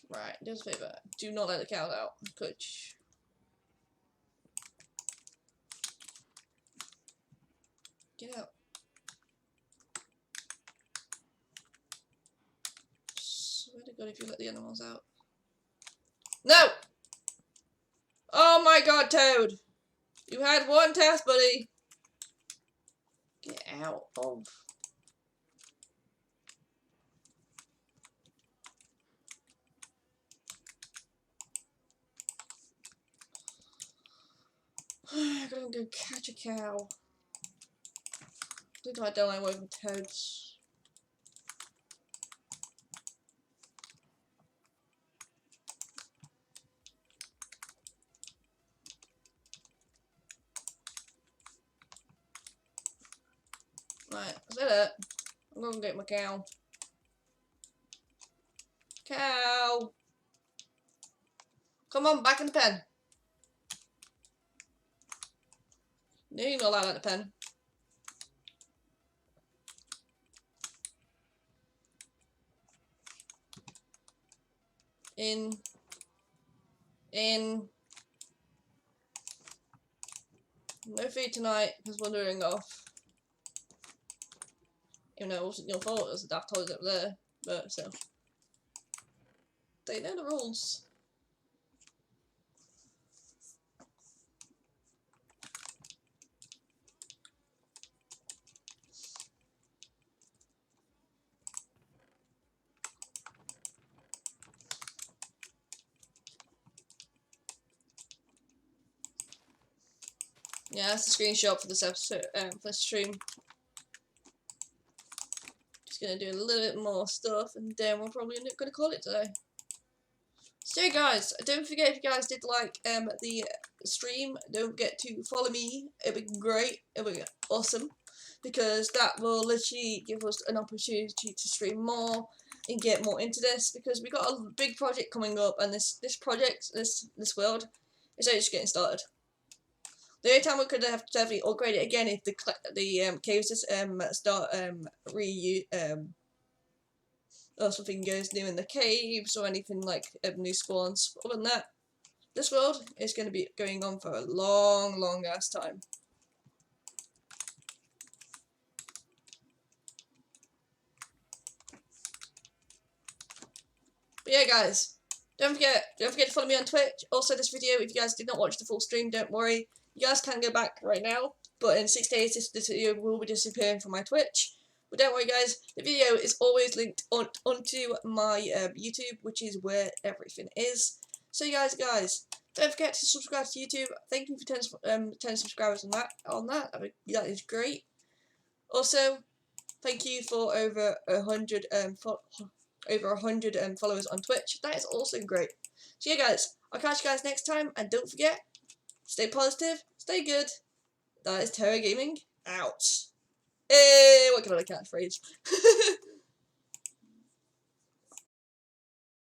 Right, do us a favour. Do not let the cow out. Coach. Get out. Swear to God if you let the animals out. No! Oh my God, Toad! You had one task, buddy! Get out of... I gotta go catch a cow. I don't like working with toads. Right, is that it? I'm gonna get my cow. Cow! Come on, back in the pen. No, you're not allowed in the pen. In. No feed tonight, because we're doing off. Even though it wasn't your fault, it was the daft toys up there. But still. They know the rules. Yeah, that's the screenshot for this episode, for this stream. Just gonna do a little bit more stuff, and then we're probably gonna call it today. So yeah, guys, don't forget if you guys did like the stream, don't forget to follow me. It'll be great. It'll be awesome, because that will literally give us an opportunity to stream more and get more into this. Because we got a big project coming up, and this world is only just getting started. The only time we could have to definitely upgrade it again if the caves start or something goes new in the caves or anything like new spawns. Other than that, this world is going to be going on for a long ass time. But yeah, guys, don't forget to follow me on Twitch. Also, this video, if you guys did not watch the full stream, don't worry. You guys can go back right now, but in 6 days this video will be disappearing from my Twitch. But don't worry, guys, the video is always linked onto my YouTube, which is where everything is. So guys, don't forget to subscribe to YouTube. Thank you for 10 subscribers on that. That is great. Also, thank you for over 100 followers on Twitch. That is also great. So yeah, guys, I'll catch you guys next time, and don't forget, stay positive, stay good. That is Terra Gaming out. Hey, what kind of catchphrase?